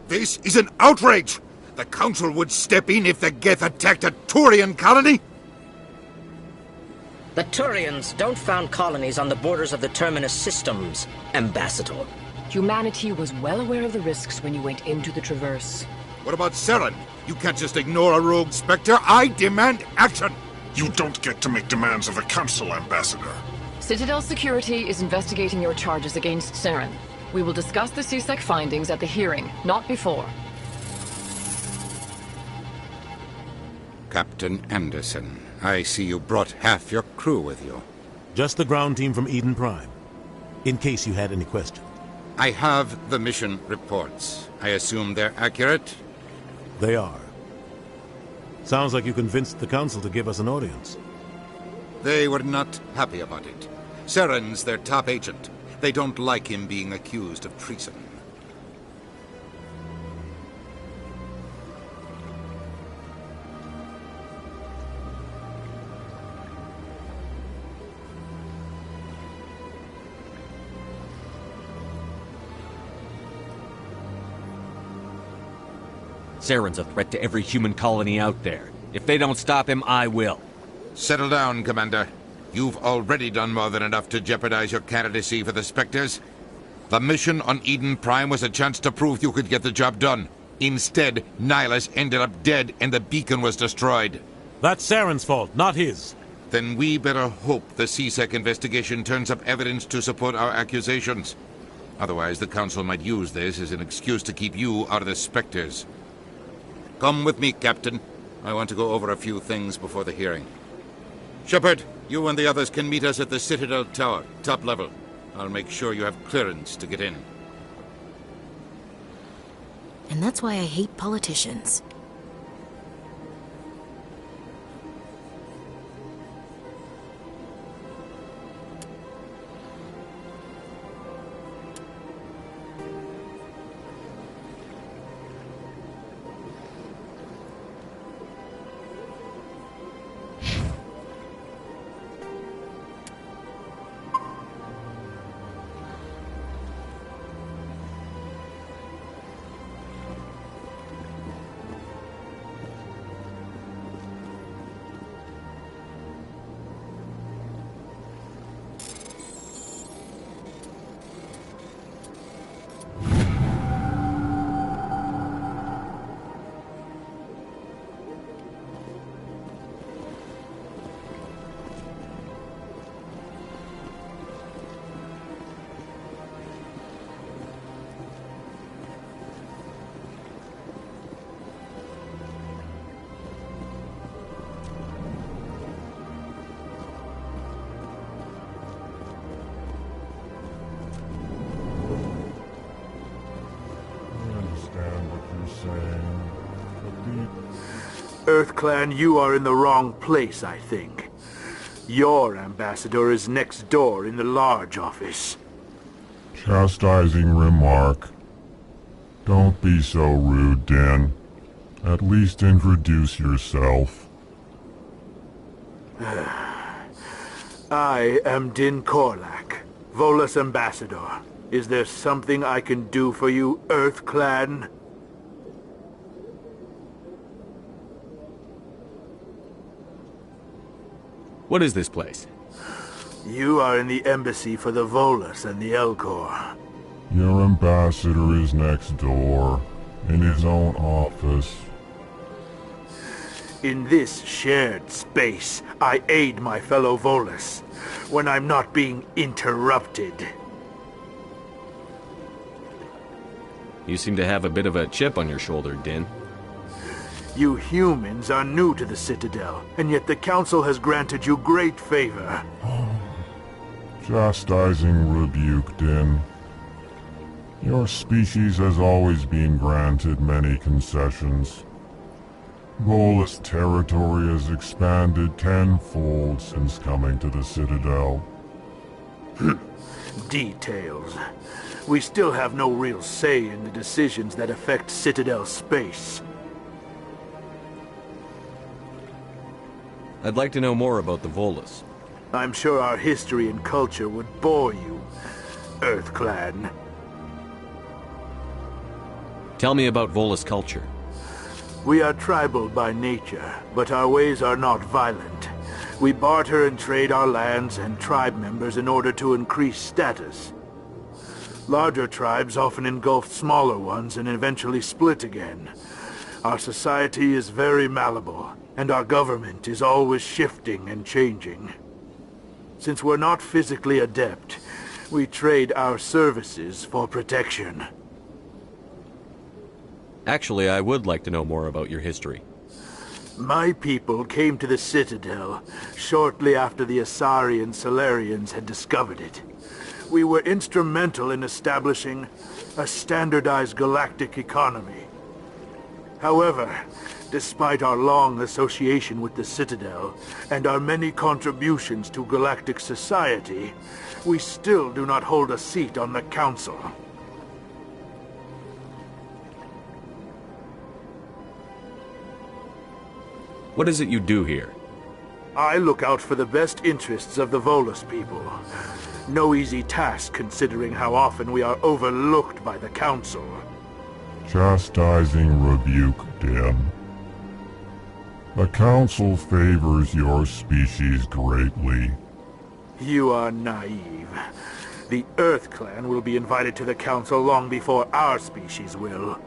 This is an outrage! The Council would step in if the Geth attacked a Turian colony? The Turians don't found colonies on the borders of the Terminus systems, Ambassador. Humanity was well aware of the risks when you went into the Traverse. What about Saren? You can't just ignore a rogue Spectre. I demand action! You don't get to make demands of the Council, Ambassador. Citadel Security is investigating your charges against Saren. We will discuss the CSEC findings at the hearing, not before. Captain Anderson, I see you brought half your crew with you. Just the ground team from Eden Prime, in case you had any questions. I have the mission reports. I assume they're accurate? They are. Sounds like you convinced the Council to give us an audience. They were not happy about it. Saren's their top agent. They don't like him being accused of treason. Saren's a threat to every human colony out there. If they don't stop him, I will. Settle down, Commander. You've already done more than enough to jeopardize your candidacy for the Spectres. The mission on Eden Prime was a chance to prove you could get the job done. Instead, Nihilus ended up dead and the beacon was destroyed. That's Saren's fault, not his. Then we better hope the CSEC investigation turns up evidence to support our accusations. Otherwise, the Council might use this as an excuse to keep you out of the Spectres. Come with me, Captain. I want to go over a few things before the hearing. Shepard, you and the others can meet us at the Citadel Tower, top level. I'll make sure you have clearance to get in. And that's why I hate politicians. EarthClan, you are in the wrong place, I think. Your ambassador is next door in the large office. Chastising remark. Don't be so rude, Din. At least introduce yourself. I am Din Korlak, Volus ambassador. Is there something I can do for you, EarthClan? What is this place? You are in the embassy for the Volus and the Elcor. Your ambassador is next door, in his own office. In this shared space, I aid my fellow Volus when I'm not being interrupted. You seem to have a bit of a chip on your shoulder, Din. You humans are new to the Citadel, and yet the Council has granted you great favor. Chastising rebuke, Din. Your species has always been granted many concessions. Volus territory has expanded tenfold since coming to the Citadel. Details. We still have no real say in the decisions that affect Citadel space. I'd like to know more about the Volus. I'm sure our history and culture would bore you, EarthClan. Tell me about Volus culture. We are tribal by nature, but our ways are not violent. We barter and trade our lands and tribe members in order to increase status. Larger tribes often engulf smaller ones and eventually split again. Our society is very malleable, and our government is always shifting and changing. Since we're not physically adept, we trade our services for protection. Actually, I would like to know more about your history. My people came to the Citadel shortly after the Asari and Solarians had discovered it. We were instrumental in establishing a standardized galactic economy. However, despite our long association with the Citadel and our many contributions to galactic society, we still do not hold a seat on the Council. What is it you do here? I look out for the best interests of the Volus people. No easy task considering how often we are overlooked by the Council. Chastising rebuke, Din. The Council favors your species greatly. You are naive. The EarthClan will be invited to the Council long before our species will.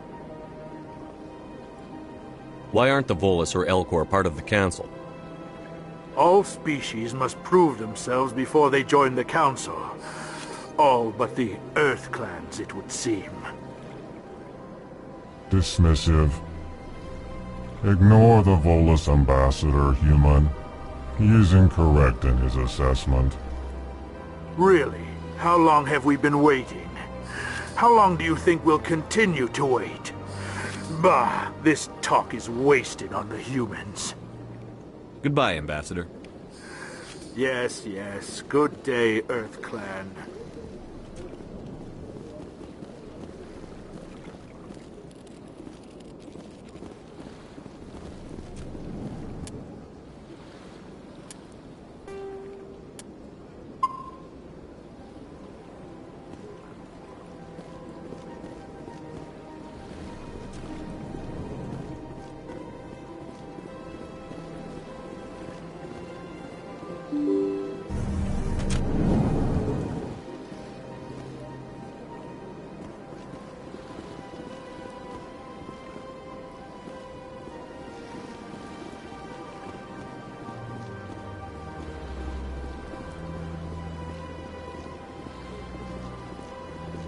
Why aren't the Volus or Elcor part of the Council? All species must prove themselves before they join the Council. All but the EarthClans, it would seem. Dismissive. Ignore the Volus ambassador, human. He is incorrect in his assessment. Really? How long have we been waiting? How long do you think we'll continue to wait? Bah, this talk is wasted on the humans. Goodbye, Ambassador. Yes, yes. Good day, EarthClan.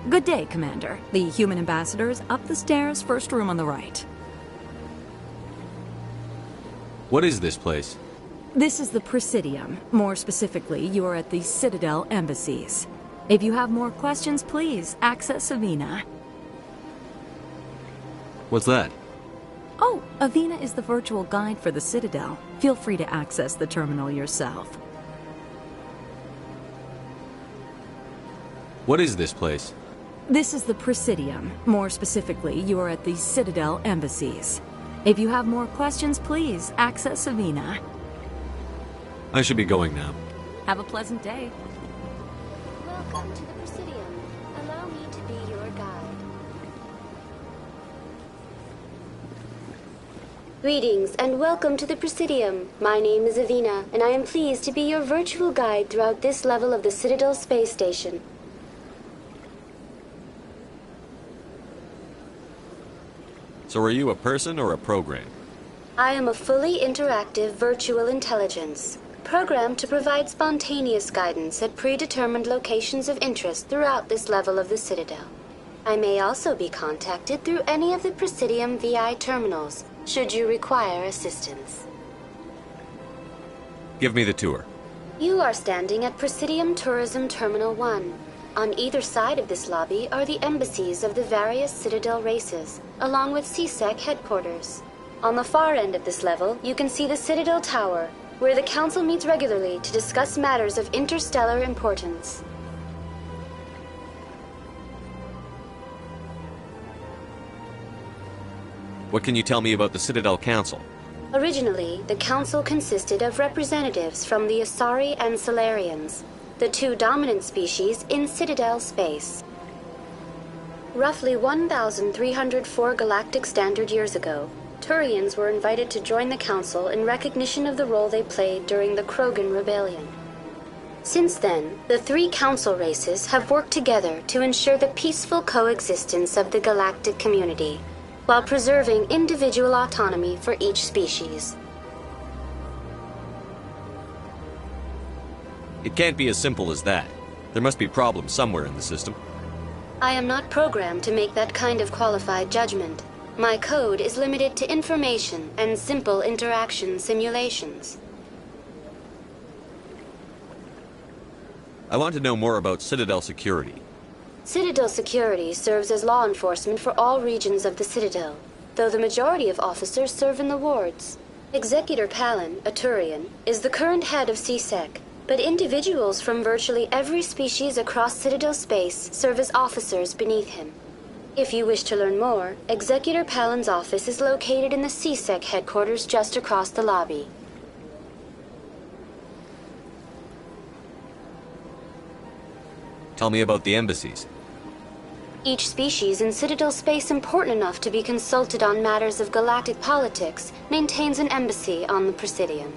Good day, Commander. The human ambassador is up the stairs, first room on the right. What is this place? This is the Presidium. More specifically, you are at the Citadel embassies. If you have more questions, please access Savina. What's that? Oh, Avina is the virtual guide for the Citadel. Feel free to access the terminal yourself. What is this place? This is the Presidium. More specifically, you are at the Citadel embassies. If you have more questions, please access Avina. I should be going now. Have a pleasant day. Welcome to the Presidium. Allow me to be your guide. Greetings and welcome to the Presidium. My name is Avina, and I am pleased to be your virtual guide throughout this level of the Citadel space station. So are you a person or a program? I am a fully interactive virtual intelligence, programmed to provide spontaneous guidance at predetermined locations of interest throughout this level of the Citadel. I may also be contacted through any of the Presidium VI terminals, should you require assistance. Give me the tour. You are standing at Presidium Tourism Terminal 1. On either side of this lobby are the embassies of the various Citadel races, along with CSEC headquarters. On the far end of this level, you can see the Citadel Tower, where the Council meets regularly to discuss matters of interstellar importance. What can you tell me about the Citadel Council? Originally, the Council consisted of representatives from the Asari and Solarians, the two dominant species in Citadel space. Roughly 1,304 galactic standard years ago, Turians were invited to join the Council in recognition of the role they played during the Krogan Rebellion. Since then, the three Council races have worked together to ensure the peaceful coexistence of the galactic community, while preserving individual autonomy for each species. It can't be as simple as that. There must be problems somewhere in the system. I am not programmed to make that kind of qualified judgment. My code is limited to information and simple interaction simulations. I want to know more about Citadel security. Citadel security serves as law enforcement for all regions of the Citadel, though the majority of officers serve in the wards. Executor Palin, a Turian, is the current head of CSEC, but individuals from virtually every species across Citadel space serve as officers beneath him. If you wish to learn more, Executor Palin's office is located in the CSEC headquarters just across the lobby. Tell me about the embassies. Each species in Citadel space important enough to be consulted on matters of galactic politics maintains an embassy on the Presidium.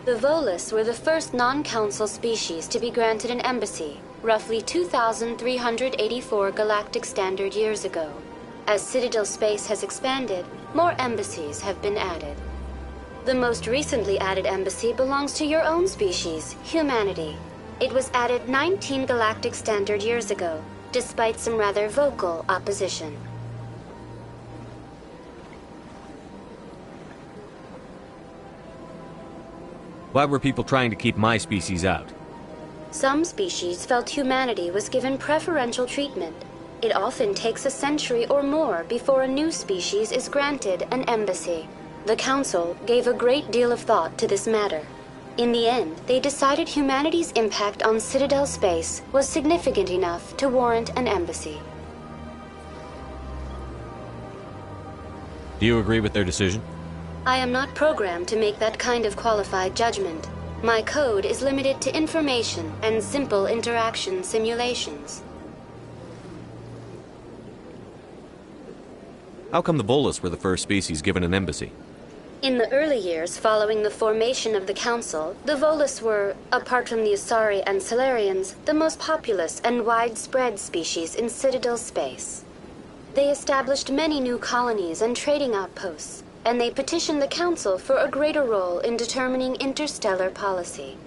The Volus were the first non-council species to be granted an embassy, roughly 2,384 galactic standard years ago. As Citadel space has expanded, more embassies have been added. The most recently added embassy belongs to your own species, humanity. It was added 19 galactic standard years ago, despite some rather vocal opposition. Why were people trying to keep my species out? Some species felt humanity was given preferential treatment. It often takes a century or more before a new species is granted an embassy. The Council gave a great deal of thought to this matter. In the end, they decided humanity's impact on Citadel space was significant enough to warrant an embassy. Do you agree with their decision? I am not programmed to make that kind of qualified judgment. My code is limited to information and simple interaction simulations. How come the Volus were the first species given an embassy? In the early years following the formation of the Council, the Volus were, apart from the Asari and Solarians, the most populous and widespread species in Citadel space. They established many new colonies and trading outposts, and they petitioned the Council for a greater role in determining interstellar policy.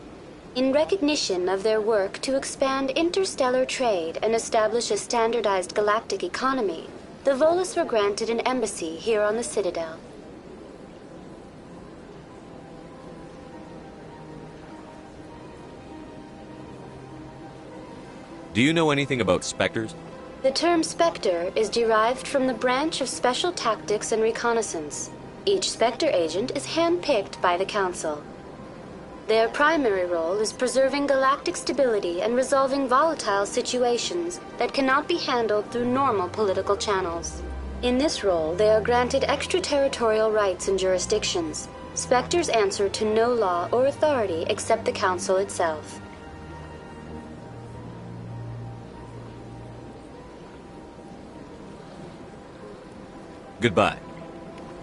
In recognition of their work to expand interstellar trade and establish a standardized galactic economy, the Volus were granted an embassy here on the Citadel. Do you know anything about specters? The term Spectre is derived from the branch of Special Tactics and Reconnaissance. Each Spectre agent is hand-picked by the Council. Their primary role is preserving galactic stability and resolving volatile situations that cannot be handled through normal political channels. In this role, they are granted extraterritorial rights and jurisdictions. Spectres answer to no law or authority except the Council itself. Goodbye.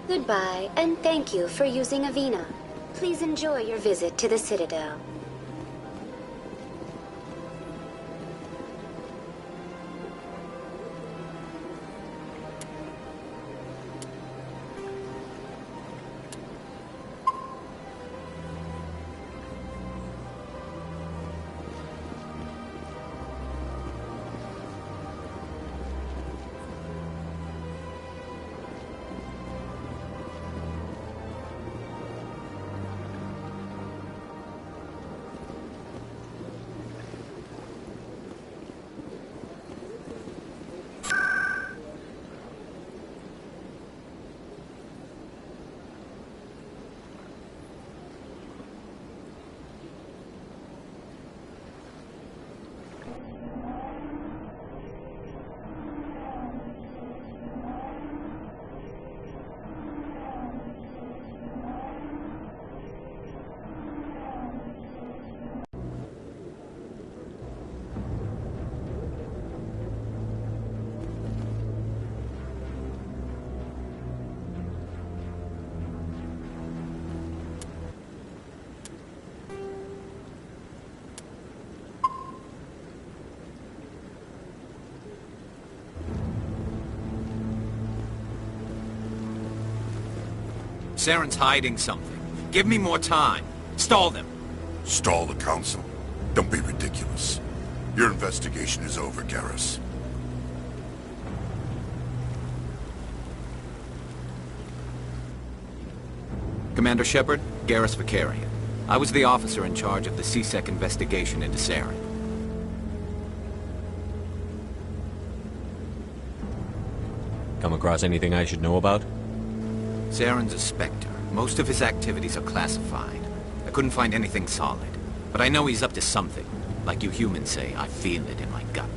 Goodbye, and thank you for using Avina. Please enjoy your visit to the Citadel. Saren's hiding something. Give me more time. Stall them. Stall the Council? Don't be ridiculous. Your investigation is over, Garrus. Commander Shepard, Garrus Vicarian. I was the officer in charge of the CSEC investigation into Saren. Come across anything I should know about? Saren's a Spectre. Most of his activities are classified. I couldn't find anything solid. But I know he's up to something. Like you humans say, I feel it in my gut.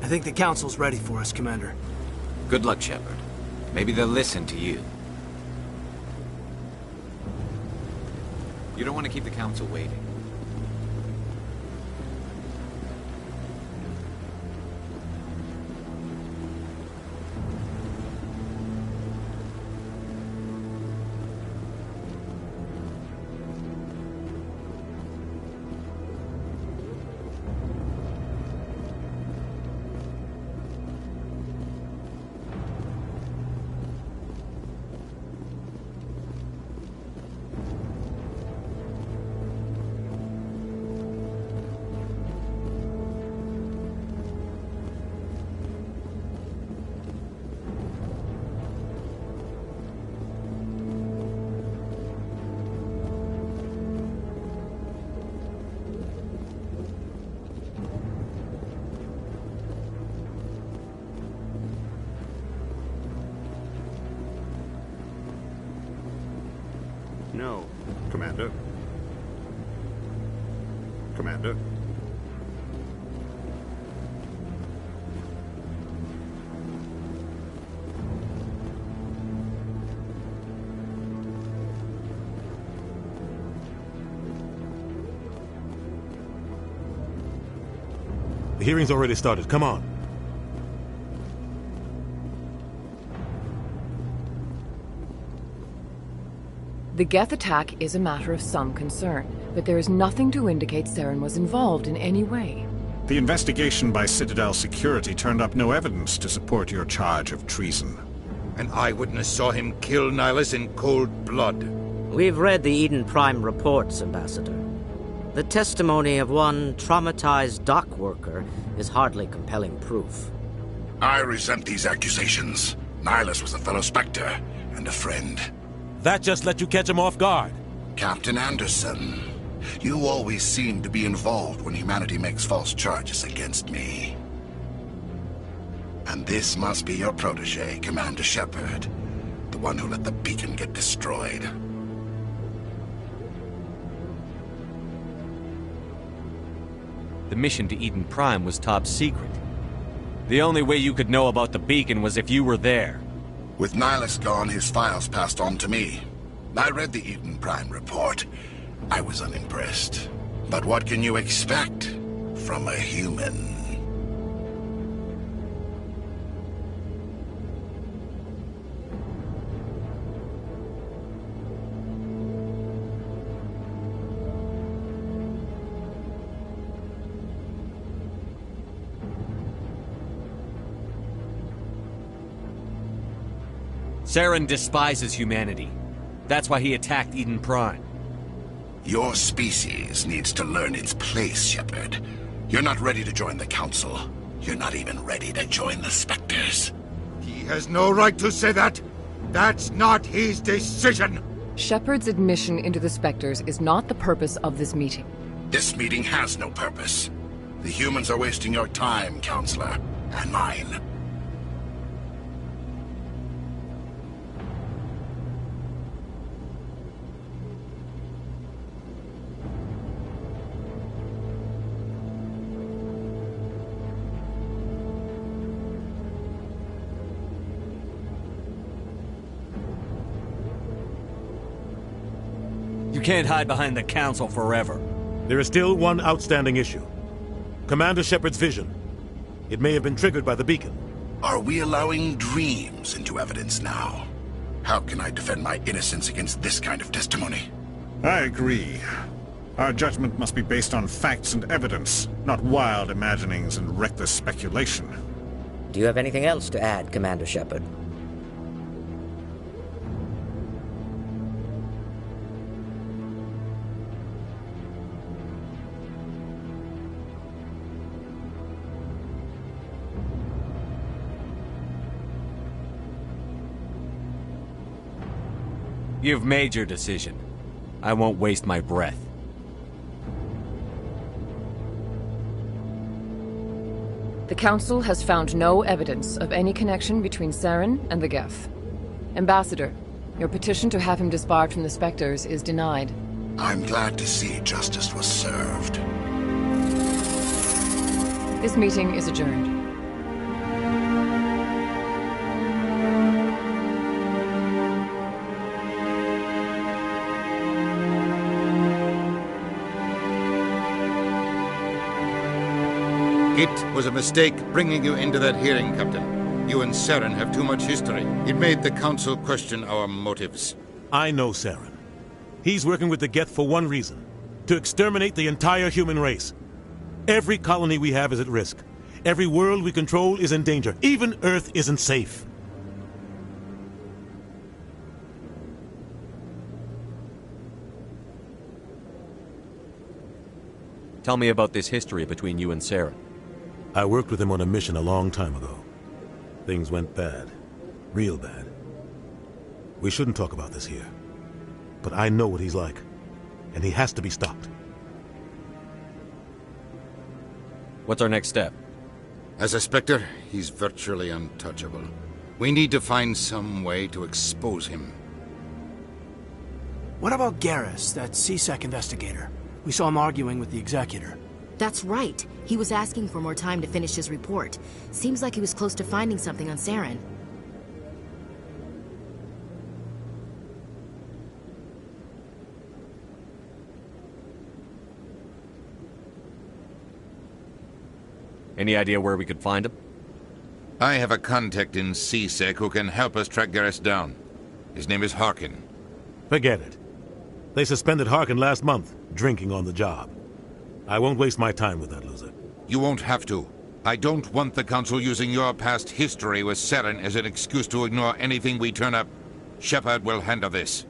I think the Council's ready for us, Commander. Good luck, Shepard. Maybe they'll listen to you. You don't want to keep the Council waiting. No, Commander. Commander. The hearing's already started. Come on. The Geth attack is a matter of some concern, but there is nothing to indicate Saren was involved in any way. The investigation by Citadel Security turned up no evidence to support your charge of treason. An eyewitness saw him kill Nihilus in cold blood. We've read the Eden Prime reports, Ambassador. The testimony of one traumatized dock worker is hardly compelling proof. I resent these accusations. Nihilus was a fellow Spectre and a friend. That just let you catch him off guard. Captain Anderson, you always seem to be involved when humanity makes false charges against me. And this must be your protege, Commander Shepard. The one who let the beacon get destroyed. The mission to Eden Prime was top secret. The only way you could know about the beacon was if you were there. With Nihilus gone, his files passed on to me. I read the Eden Prime report. I was unimpressed. But what can you expect from a human? Saren despises humanity. That's why he attacked Eden Prime. Your species needs to learn its place, Shepard. You're not ready to join the Council. You're not even ready to join the Spectres. He has no right to say that. That's not his decision. Shepard's admission into the Spectres is not the purpose of this meeting. This meeting has no purpose. The humans are wasting your time, Counselor, and mine. You can't hide behind the Council forever. There is still one outstanding issue. Commander Shepard's vision. It may have been triggered by the beacon. Are we allowing dreams into evidence now? How can I defend my innocence against this kind of testimony? I agree. Our judgment must be based on facts and evidence, not wild imaginings and reckless speculation. Do you have anything else to add, Commander Shepard? You've made your decision. I won't waste my breath. The Council has found no evidence of any connection between Saren and the Geth. Ambassador, your petition to have him disbarred from the Spectres is denied. I'm glad to see justice was served. This meeting is adjourned. It was a mistake bringing you into that hearing, Captain. You and Saren have too much history. It made the Council question our motives. I know Saren. He's working with the Geth for one reason. To exterminate the entire human race. Every colony we have is at risk. Every world we control is in danger. Even Earth isn't safe. Tell me about this history between you and Saren. I worked with him on a mission a long time ago. Things went bad. Real bad. We shouldn't talk about this here. But I know what he's like. And he has to be stopped. What's our next step? As a Spectre, he's virtually untouchable. We need to find some way to expose him. What about Garrus, that CSEC investigator? We saw him arguing with the Executor. That's right. He was asking for more time to finish his report. Seems like he was close to finding something on Saren. Any idea where we could find him? I have a contact in CSEC who can help us track Garrus down. His name is Harkin. Forget it. They suspended Harkin last month, drinking on the job. I won't waste my time with that loser. You won't have to. I don't want the Council using your past history with Saren as an excuse to ignore anything we turn up. Shepard will handle this.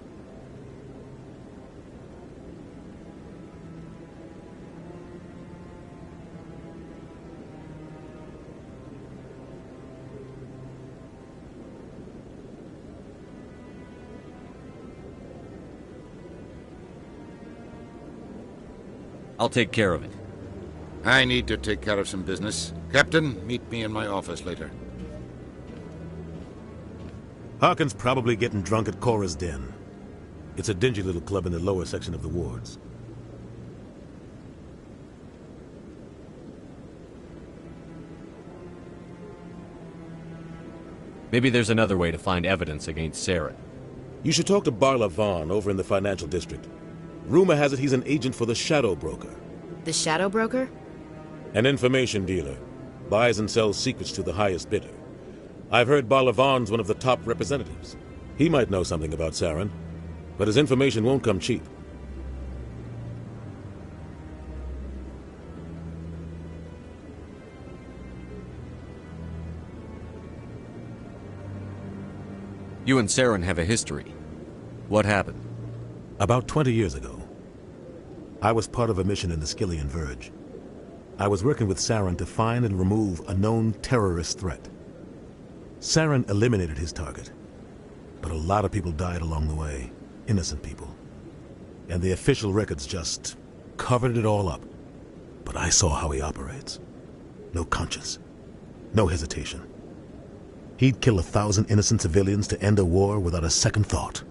I'll take care of it. I need to take care of some business. Captain, meet me in my office later. Harkin's probably getting drunk at Cora's Den. It's a dingy little club in the lower section of the wards. Maybe there's another way to find evidence against Saren. You should talk to Barla Vaughn over in the financial district. Rumor has it he's an agent for the Shadow Broker. The Shadow Broker? An information dealer. Buys and sells secrets to the highest bidder. I've heard Barla Vaughn's one of the top representatives. He might know something about Saren, but his information won't come cheap. You and Saren have a history. What happened? About 20 years ago, I was part of a mission in the Skillian Verge. I was working with Saren to find and remove a known terrorist threat. Saren eliminated his target, but a lot of people died along the way, innocent people. And the official records just covered it all up. But I saw how he operates. No conscience, no hesitation. He'd kill 1,000 innocent civilians to end a war without a second thought.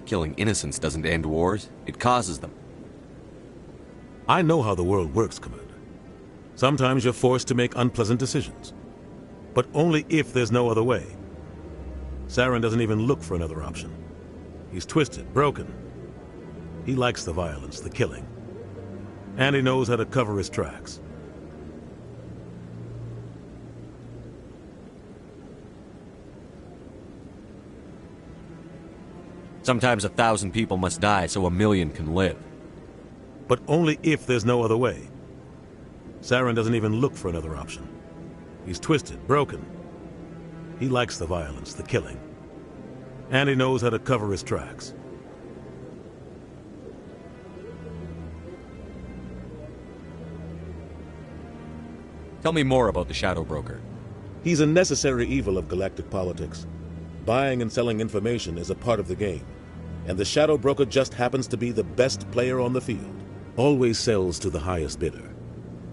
Killing innocents doesn't end wars, it causes them. I know how the world works, Commander. Sometimes you're forced to make unpleasant decisions. But only if there's no other way. Saren doesn't even look for another option. He's twisted, broken. He likes the violence, the killing. And he knows how to cover his tracks. Sometimes 1,000 people must die so 1,000,000 can live. But only if there's no other way. Saren doesn't even look for another option. He's twisted, broken. He likes the violence, the killing. And he knows how to cover his tracks. Tell me more about the Shadow Broker. He's a necessary evil of galactic politics. Buying and selling information is a part of the game. And the Shadow Broker just happens to be the best player on the field. Always sells to the highest bidder.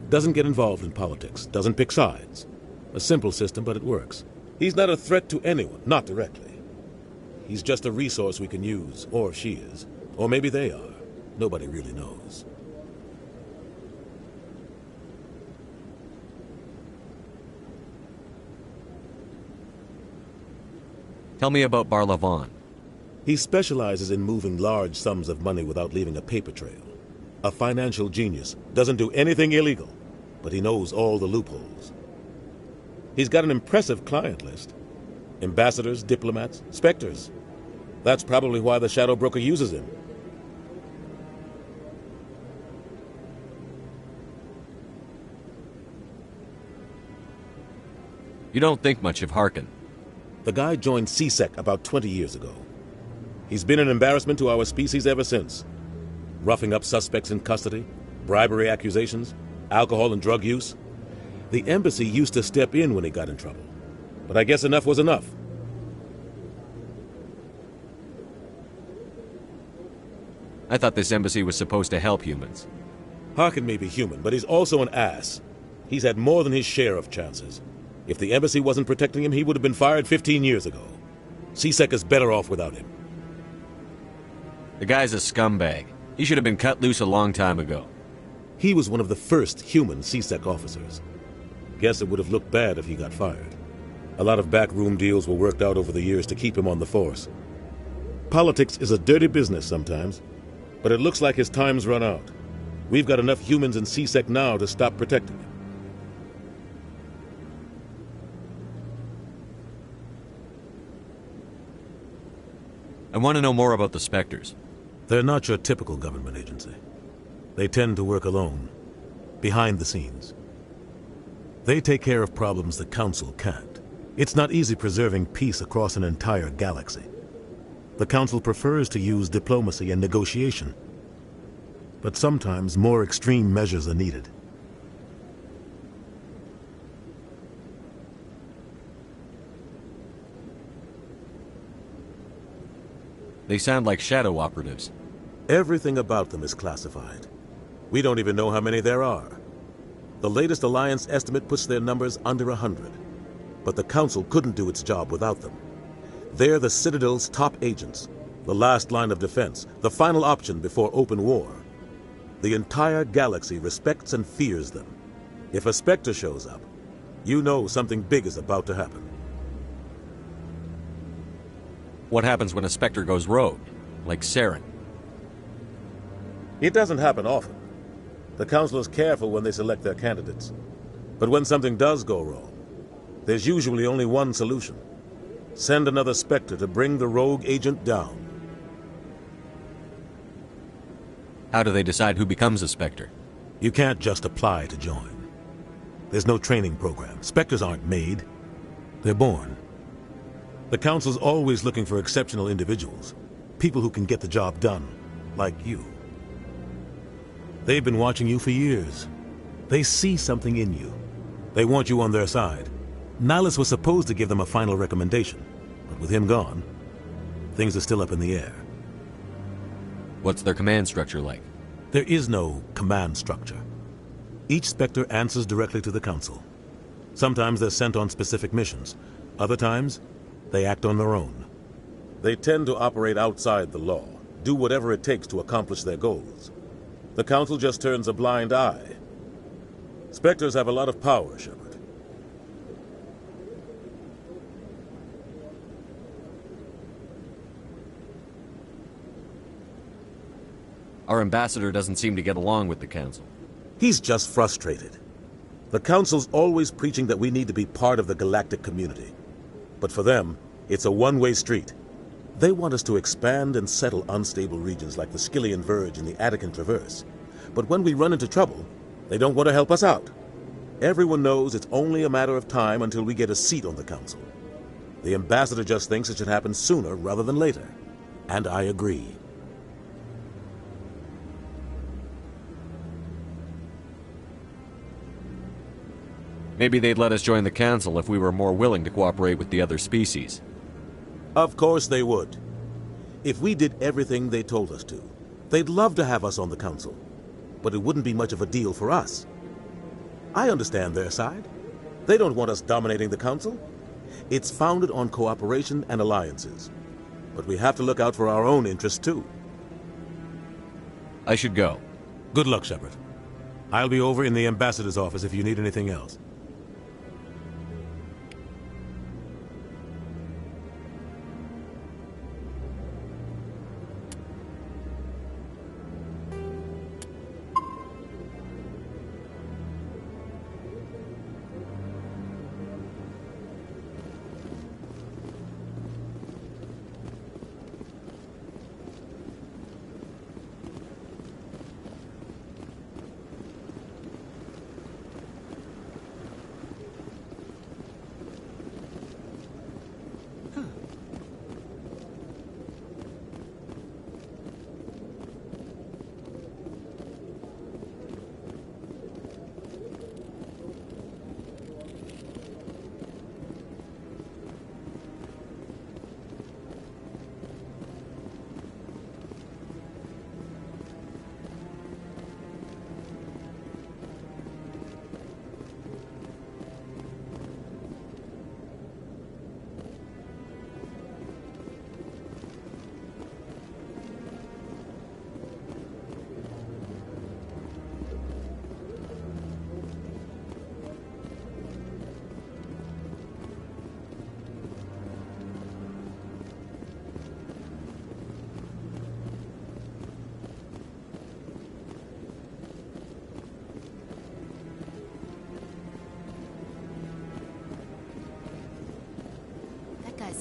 Doesn't get involved in politics, doesn't pick sides. A simple system, but it works. He's not a threat to anyone, not directly. He's just a resource we can use, or she is. Or maybe they are. Nobody really knows. Tell me about Barla Vaughn. He specializes in moving large sums of money without leaving a paper trail. A financial genius, doesn't do anything illegal, but he knows all the loopholes. He's got an impressive client list. Ambassadors, diplomats, specters. That's probably why the Shadow Broker uses him. You don't think much of Harkin. The guy joined CSEC about 20 years ago. He's been an embarrassment to our species ever since. Roughing up suspects in custody, bribery accusations, alcohol and drug use. The embassy used to step in when he got in trouble. But I guess enough was enough. I thought this embassy was supposed to help humans. Harkin may be human, but he's also an ass. He's had more than his share of chances. If the embassy wasn't protecting him, he would have been fired 15 years ago. CSEC is better off without him. The guy's a scumbag. He should have been cut loose a long time ago. He was one of the first human CSEC officers. Guess it would have looked bad if he got fired. A lot of backroom deals were worked out over the years to keep him on the force. Politics is a dirty business sometimes, but it looks like his time's run out. We've got enough humans in CSEC now to stop protecting him. I want to know more about the Spectres. They're not your typical government agency. They tend to work alone, behind the scenes. They take care of problems the Council can't. It's not easy preserving peace across an entire galaxy. The Council prefers to use diplomacy and negotiation. But sometimes more extreme measures are needed. They sound like shadow operatives. Everything about them is classified. We don't even know how many there are. The latest Alliance estimate puts their numbers under 100. But the Council couldn't do its job without them. They're the Citadel's top agents, the last line of defense, the final option before open war. The entire galaxy respects and fears them. If a Spectre shows up, you know something big is about to happen. What happens when a Spectre goes rogue, like Saren? It doesn't happen often. The Council is careful when they select their candidates. But when something does go wrong, there's usually only one solution. Send another Spectre to bring the rogue agent down. How do they decide who becomes a Spectre? You can't just apply to join. There's no training program. Spectres aren't made. They're born. The Council's always looking for exceptional individuals. People who can get the job done, like you. They've been watching you for years. They see something in you. They want you on their side. Nihilus was supposed to give them a final recommendation, but with him gone, things are still up in the air. What's their command structure like? There is no command structure. Each Spectre answers directly to the Council. Sometimes they're sent on specific missions. Other times, they act on their own. They tend to operate outside the law, do whatever it takes to accomplish their goals. The Council just turns a blind eye. Spectres have a lot of power, Shepard. Our ambassador doesn't seem to get along with the Council. He's just frustrated. The Council's always preaching that we need to be part of the galactic community. But for them, it's a one-way street. They want us to expand and settle unstable regions like the Skillian Verge and the Attican Traverse. But when we run into trouble, they don't want to help us out. Everyone knows it's only a matter of time until we get a seat on the Council. The ambassador just thinks it should happen sooner rather than later. And I agree. Maybe they'd let us join the Council if we were more willing to cooperate with the other species. Of course they would. If we did everything they told us to, they'd love to have us on the Council. But it wouldn't be much of a deal for us. I understand their side. They don't want us dominating the Council. It's founded on cooperation and alliances. But we have to look out for our own interests, too. I should go. Good luck, Shepard. I'll be over in the ambassador's office if you need anything else.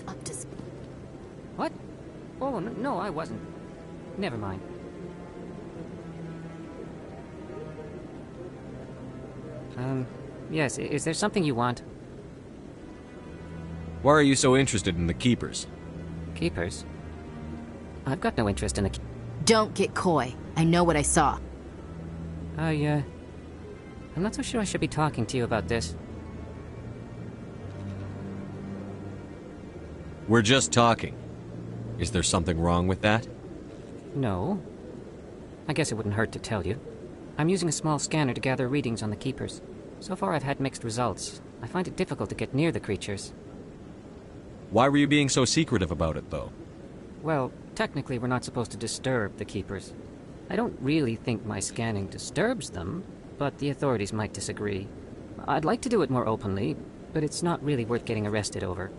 Up to... What? Oh, no, I wasn't. Never mind. Yes, is there something you want? Why are you so interested in the Keepers? Keepers? I've got no interest in the... Don't get coy. I know what I saw. I'm not so sure I should be talking to you about this. We're just talking. Is there something wrong with that? No. I guess it wouldn't hurt to tell you. I'm using a small scanner to gather readings on the Keepers. So far I've had mixed results. I find it difficult to get near the creatures. Why were you being so secretive about it, though? Well, technically we're not supposed to disturb the Keepers. I don't really think my scanning disturbs them, but the authorities might disagree. I'd like to do it more openly, but it's not really worth getting arrested over.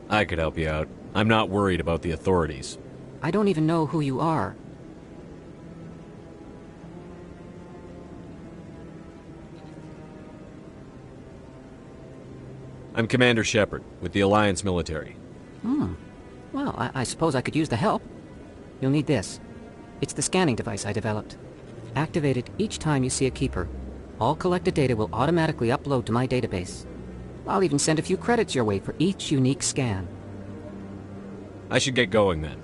I could help you out. I'm not worried about the authorities. I don't even know who you are. I'm Commander Shepard, with the Alliance military. Well, I suppose I could use the help. You'll need this. It's the scanning device I developed. Activate it each time you see a Keeper. All collected data will automatically upload to my database. I'll even send a few credits your way for each unique scan. I should get going then.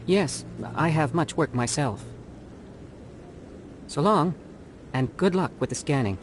Yes, I have much work myself. So long, and good luck with the scanning.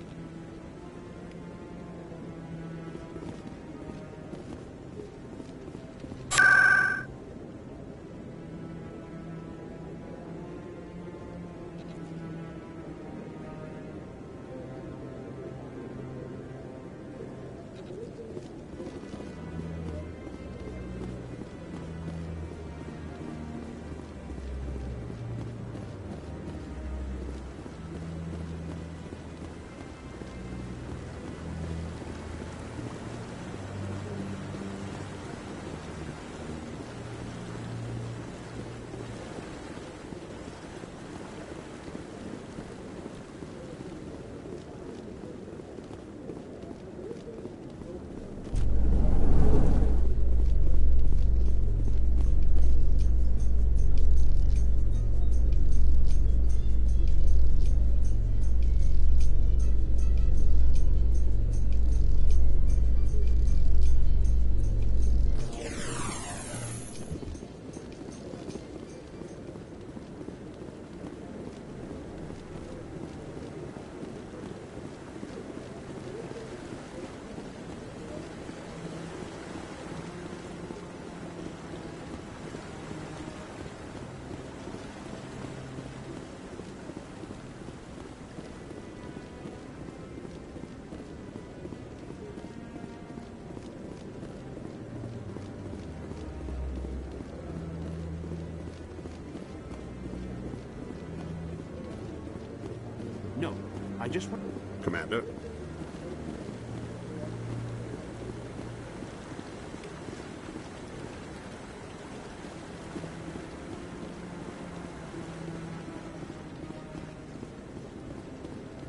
No, I just want... Commander.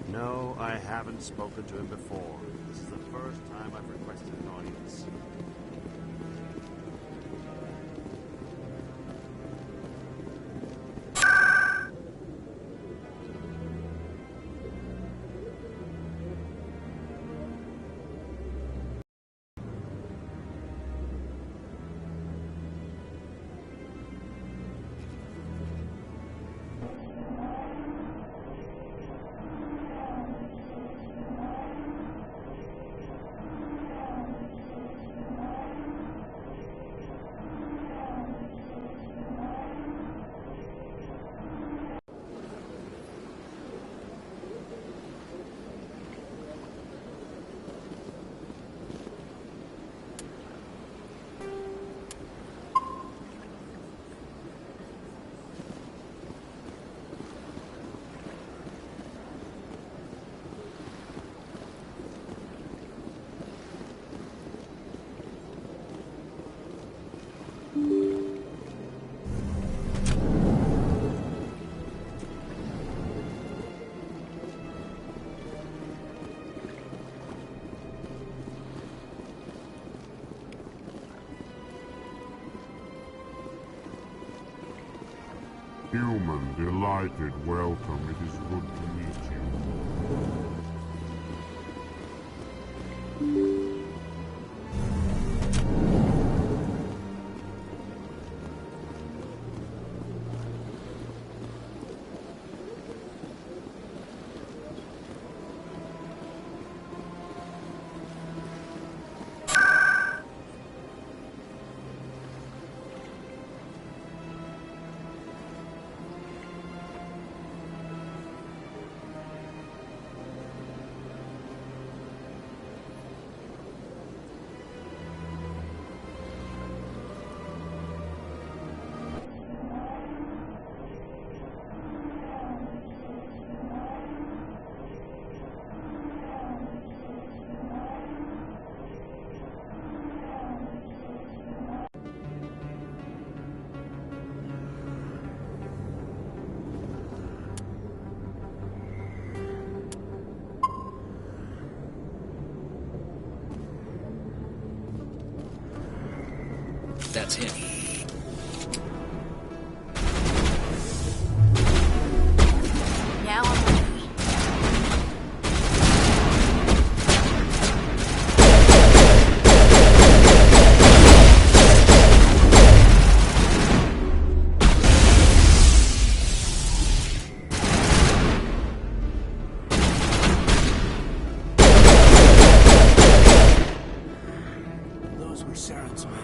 No, I haven't spoken to him before. This is the first time I've requested an audience. Human, delighted, welcome. It is good to meet you. That's him. Now I'm ready. Those were Saren's men.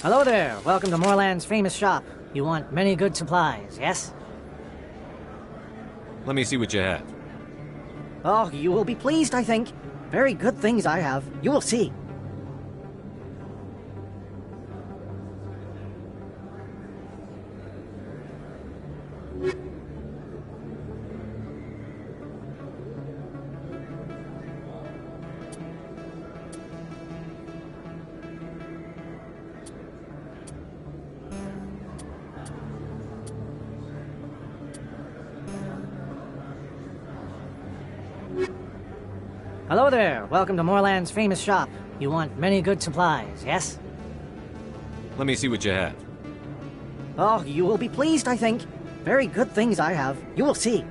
Hello there. Welcome to Moorland's famous shop. You want many good supplies, yes? Let me see what you have. Oh, you will be pleased, I think. Very good things I have. You will see. Hello there. Welcome to Moorland's famous shop. You want many good supplies, yes? Let me see what you have. Oh, you will be pleased, I think. Very good things I have. You will see.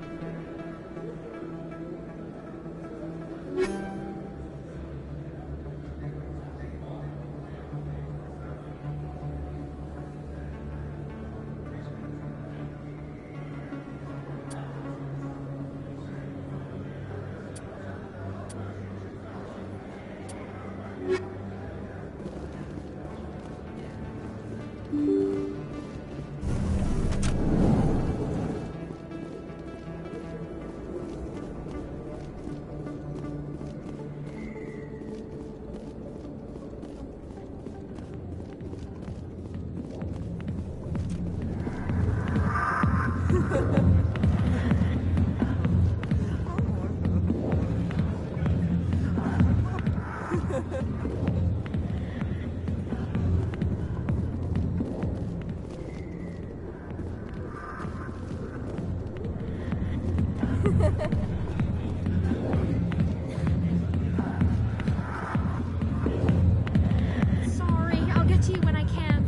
Sorry, I'll get to you when I can.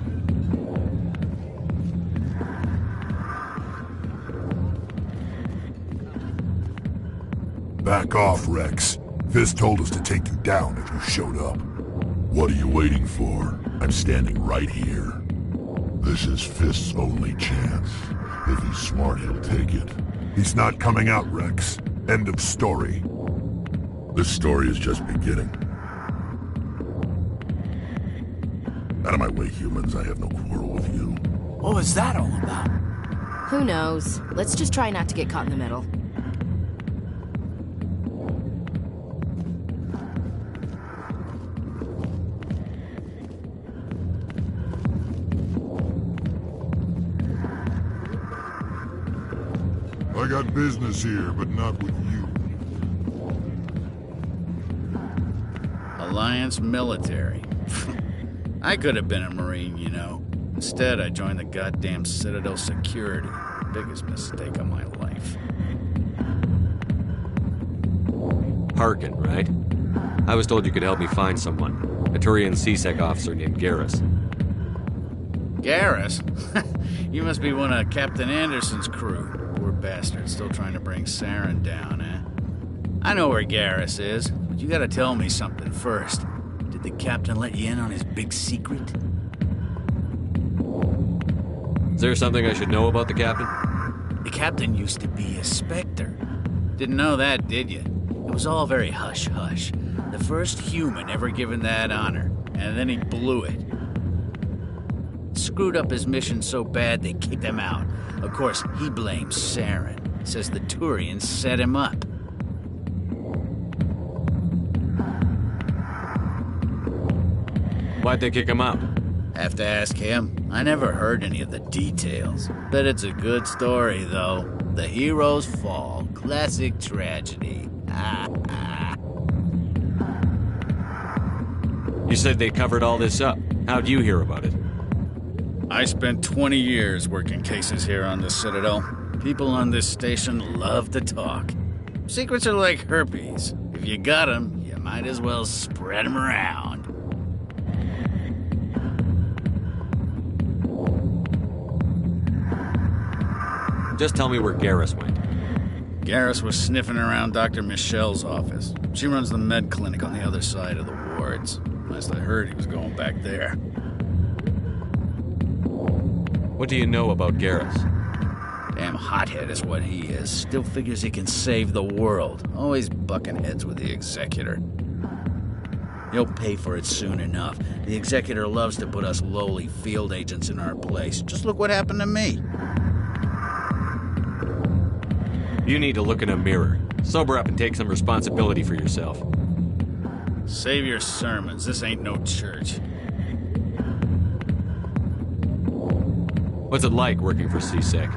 Back off, Rex. Fist told us to take you down if you showed up. What are you waiting for? I'm standing right here. This is Fist's only chance. If he's smart, he'll take it. He's not coming out, Rex. End of story. This story is just beginning. Out of my way, humans. I have no quarrel with you. What was that all about? Who knows? Let's just try not to get caught in the middle. I got business here, but not with you. Alliance military. I could have been a Marine, you know. Instead, I joined the goddamn Citadel security. Biggest mistake of my life. Harkin, right? I was told you could help me find someone. A Turian CSEC officer named Garrus. Garrus? You must be one of Captain Anderson's crew. Poor bastard, still trying to bring Saren down, eh? I know where Garrus is, but you gotta tell me something first. Did the captain let you in on his big secret? Is there something I should know about the captain? The captain used to be a Spectre. Didn't know that, did you? It was all very hush-hush. The first human ever given that honor, and then he blew it. Screwed up his mission so bad they kicked him out. Of course, he blames Saren. Says the Turians set him up. Why'd they kick him out? Have to ask him. I never heard any of the details. Bet it's a good story, though. The hero's fall. Classic tragedy. You said they covered all this up. How'd you hear about it? I spent 20 years working cases here on the Citadel. People on this station love to talk. Secrets are like herpes. If you got them, you might as well spread them around. Just tell me where Garrus went. Garrus was sniffing around Dr. Michelle's office. She runs the med clinic on the other side of the wards. Last I heard, he was going back there. What do you know about Garrus? Damn hothead is what he is. Still figures he can save the world. Always bucking heads with the Executor. He'll pay for it soon enough. The Executor loves to put us lowly field agents in our place. Just look what happened to me. You need to look in a mirror. Sober up and take some responsibility for yourself. Save your sermons. This ain't no church. What's it like working for C-Sec?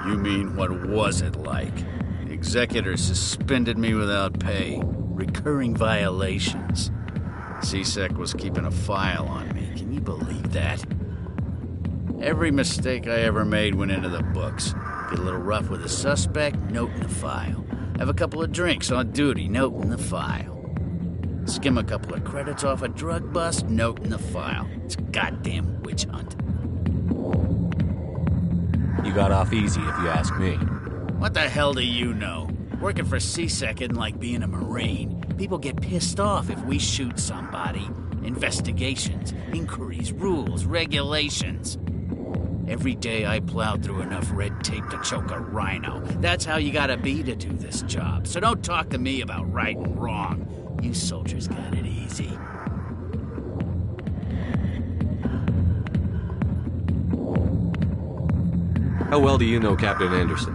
You mean, what was it like? The Executor suspended me without pay. Recurring violations. C-Sec was keeping a file on me. Can you believe that? Every mistake I ever made went into the books. Get a little rough with a suspect, note in the file. Have a couple of drinks on duty, note in the file. Skim a couple of credits off a drug bust, note in the file. It's a goddamn witch hunt. You got off easy, if you ask me. What the hell do you know? Working for C-Sec isn't like being a Marine. People get pissed off if we shoot somebody. Investigations, inquiries, rules, regulations. Every day I plowed through enough red tape to choke a rhino. That's how you gotta be to do this job. So don't talk to me about right and wrong. You soldiers got it easy. How well do you know Captain Anderson?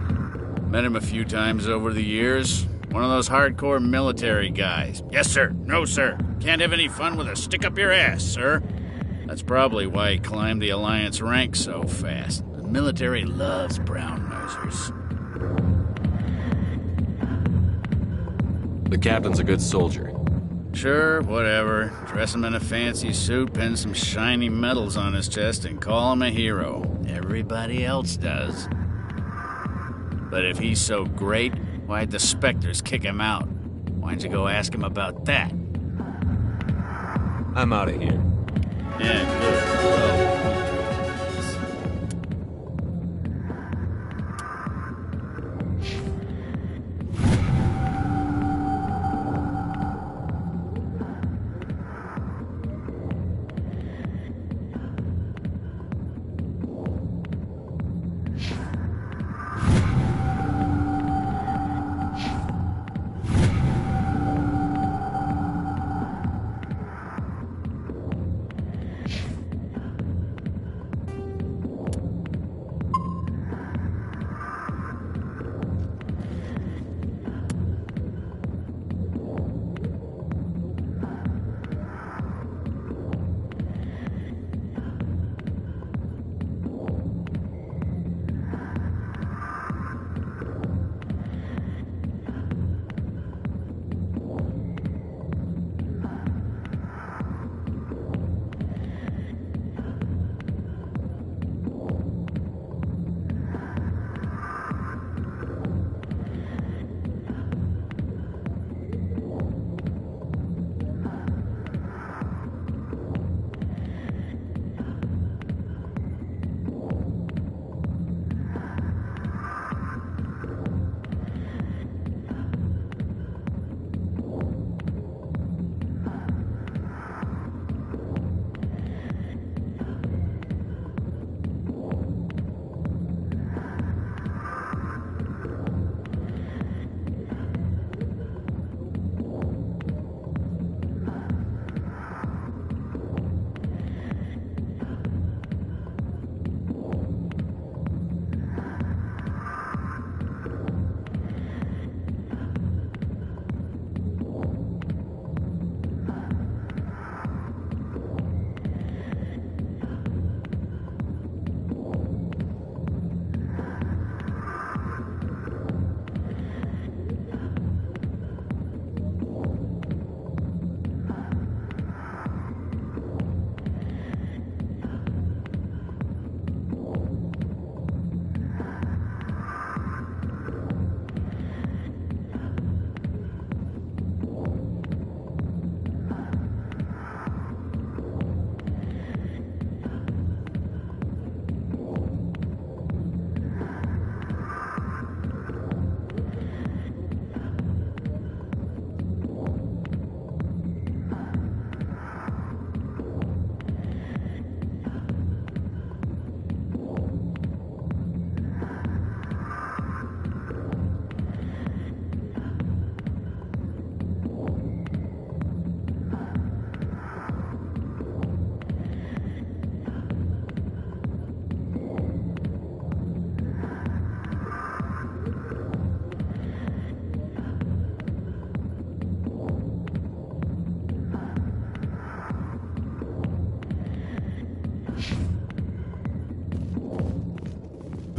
Met him a few times over the years. One of those hardcore military guys. Yes, sir. No, sir. Can't have any fun with a stick up your ass, sir. That's probably why he climbed the Alliance ranks so fast. The military loves brown nosers. The captain's a good soldier. Sure, whatever. Dress him in a fancy suit, pin some shiny medals on his chest, and call him a hero. Everybody else does. But if he's so great, why'd the Spectres kick him out? Why'd you go ask him about that? I'm out of here. Yeah, good. Well,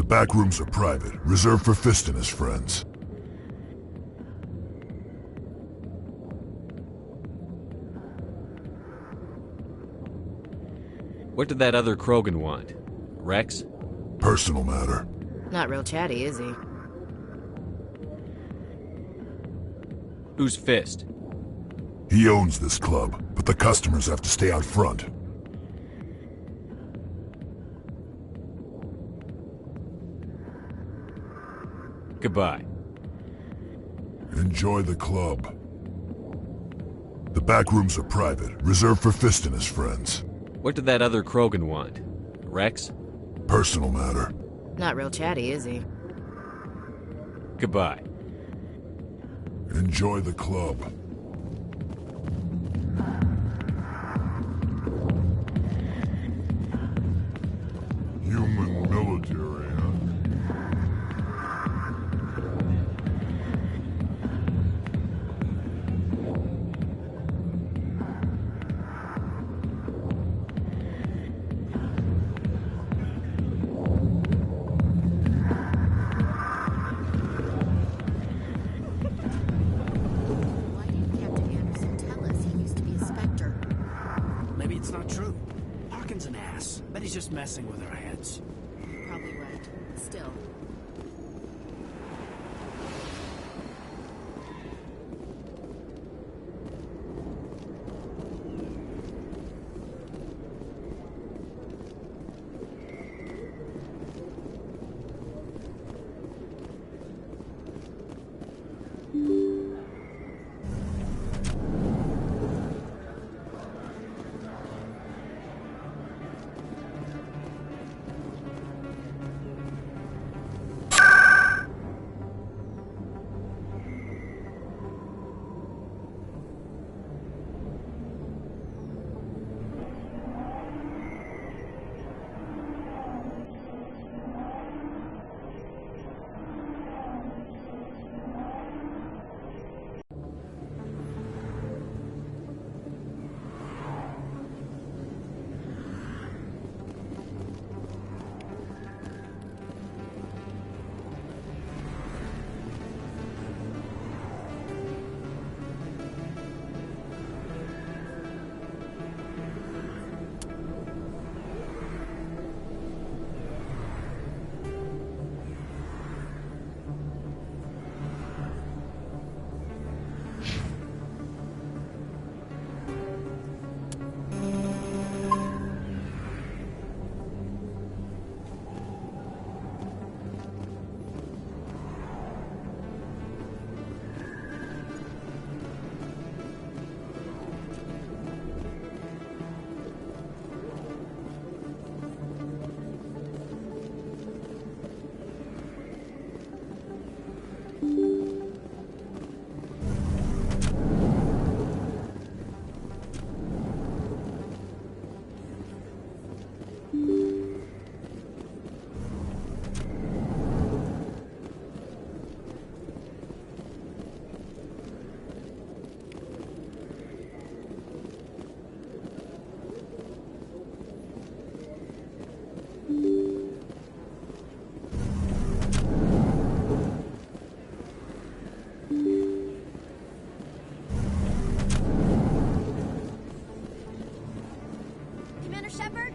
back rooms are private, reserved for Fist and his friends. What did that other Krogan want? Rex? Personal matter. Not real chatty, is he? Who's Fist? He owns this club, but the customers have to stay out front. Goodbye. Enjoy the club. The back rooms are private, reserved for Fist and his friends. What did that other Krogan want? Rex? Personal matter. Not real chatty, is he? Goodbye. Enjoy the club. Human military, huh? Just messing with our heads. Probably right. Still. Commander Shepard?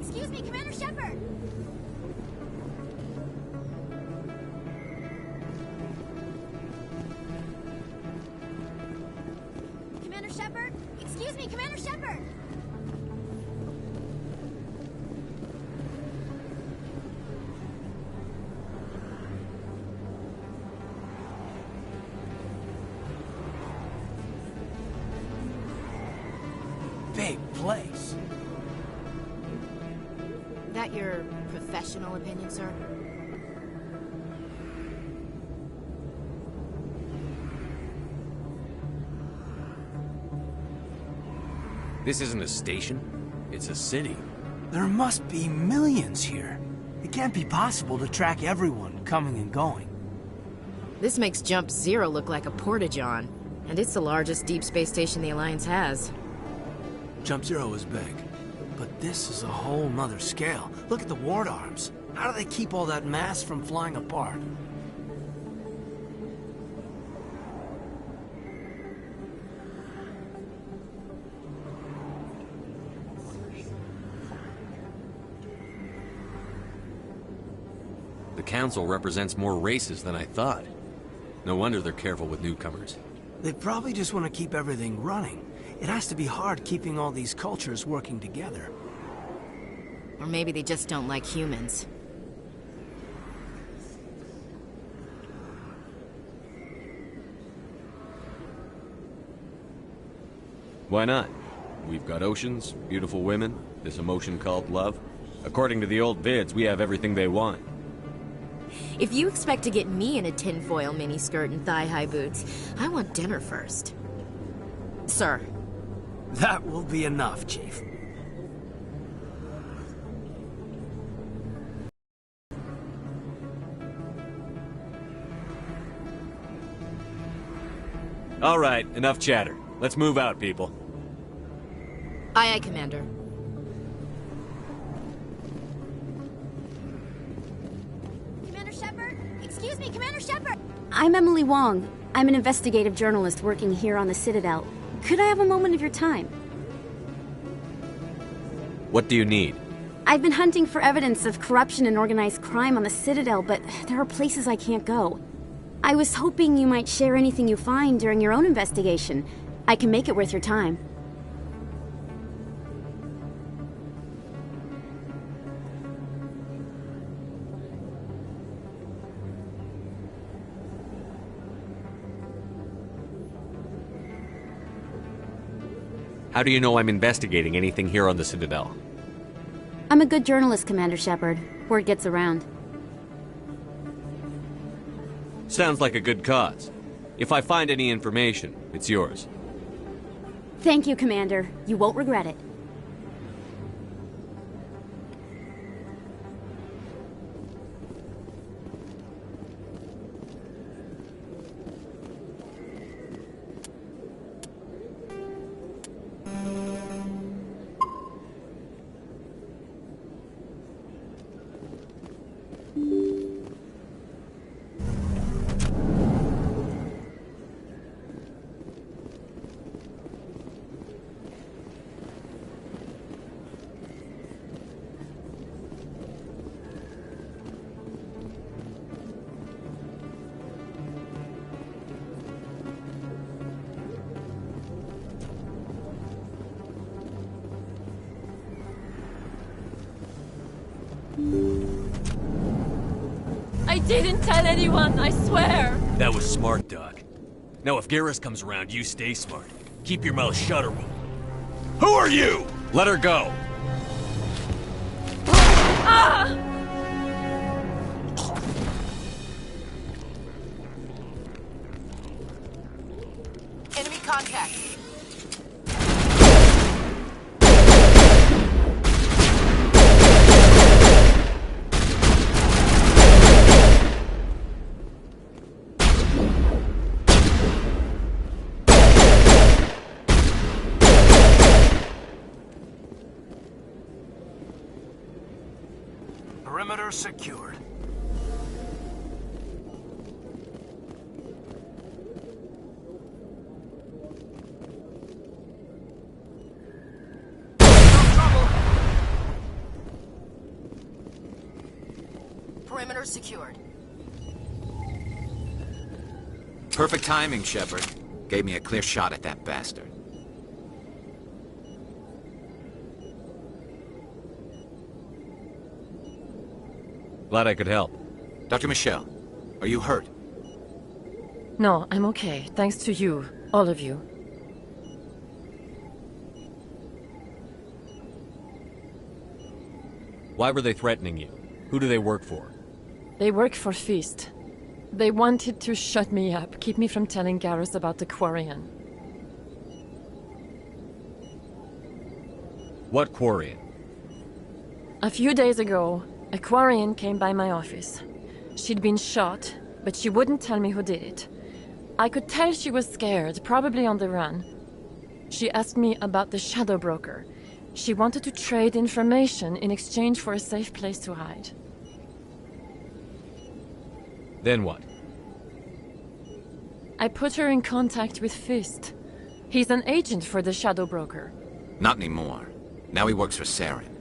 Excuse me, Commander Shepard! Commander Shepard? Excuse me, Commander Shepard! Big place. That your professional opinion, sir? This isn't a station. It's a city. There must be millions here. It can't be possible to track everyone coming and going. This makes Jump Zero look like a porta-john, and it's the largest deep space station the Alliance has. Jump Zero is big, but this is a whole nother scale. Look at the ward arms. How do they keep all that mass from flying apart? The Council represents more races than I thought. No wonder they're careful with newcomers. They probably just want to keep everything running. It has to be hard keeping all these cultures working together. Or maybe they just don't like humans. Why not? We've got oceans, beautiful women, this emotion called love. According to the old vids, we have everything they want. If you expect to get me in a tinfoil miniskirt and thigh-high boots, I want dinner first. Sir. That will be enough, Chief. All right, enough chatter. Let's move out, people. Aye, aye, Commander. Commander Shepard? Excuse me, Commander Shepard! I'm Emily Wong. I'm an investigative journalist working here on the Citadel. Could I have a moment of your time? What do you need? I've been hunting for evidence of corruption and organized crime on the Citadel, but there are places I can't go. I was hoping you might share anything you find during your own investigation. I can make it worth your time. How do you know I'm investigating anything here on the Citadel? I'm a good journalist, Commander Shepard. Word gets around. Sounds like a good cause. If I find any information, it's yours. Thank you, Commander. You won't regret it. I didn't tell anyone, I swear! That was smart, Doc. Now if Garrus comes around, you stay smart. Keep your mouth shut or we'll... Who are you? Let her go! Ah! Enemy contact. Perimeter secured. Perimeter secured. Perfect timing, Shepard. Gave me a clear shot at that bastard. Glad I could help. Dr. Michelle, are you hurt? No, I'm okay. Thanks to you. All of you. Why were they threatening you? Who do they work for? They work for Feast. They wanted to shut me up, keep me from telling Garrus about the Quarian. What Quarian? A few days ago, a Quarian came by my office. She'd been shot, but she wouldn't tell me who did it. I could tell she was scared, probably on the run. She asked me about the Shadow Broker. She wanted to trade information in exchange for a safe place to hide. Then what? I put her in contact with Fist. He's an agent for the Shadow Broker. Not anymore. Now he works for Saren.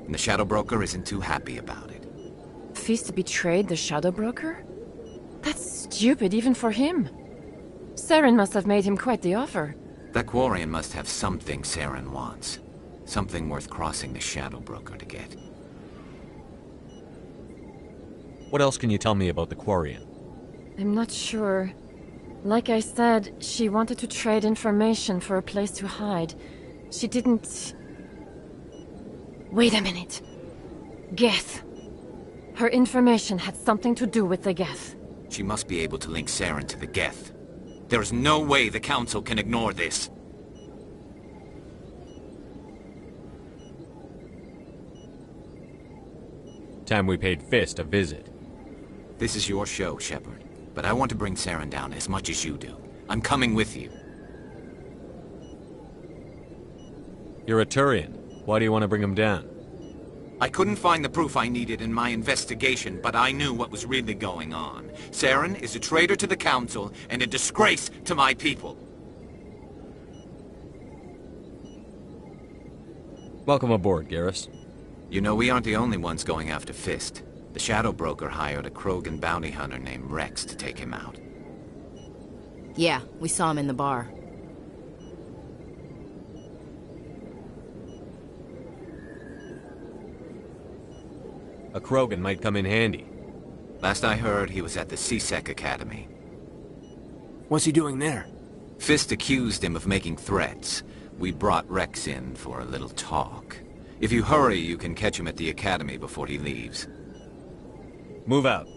And the Shadow Broker isn't too happy about it. Fist betrayed the Shadow Broker? That's stupid even for him. Saren must have made him quite the offer. That Quarian must have something Saren wants. Something worth crossing the Shadow Broker to get. What else can you tell me about the Quarian? I'm not sure. Like I said, she wanted to trade information for a place to hide. She didn't... Wait a minute. Geth. Her information had something to do with the Geth. She must be able to link Saren to the Geth. There is no way the Council can ignore this. Time we paid Fist a visit. This is your show, Shepard. But I want to bring Saren down as much as you do. I'm coming with you. You're a Turian. Why do you want to bring him down? I couldn't find the proof I needed in my investigation, but I knew what was really going on. Saren is a traitor to the Council and a disgrace to my people. Welcome aboard, Garrus. You know, we aren't the only ones going after Fist. The Shadow Broker hired a Krogan bounty hunter named Rex to take him out. Yeah, we saw him in the bar. A Krogan might come in handy. Last I heard, he was at the CSEC Academy. What's he doing there? Fist accused him of making threats. We brought Rex in for a little talk. If you hurry, you can catch him at the Academy before he leaves. Move out.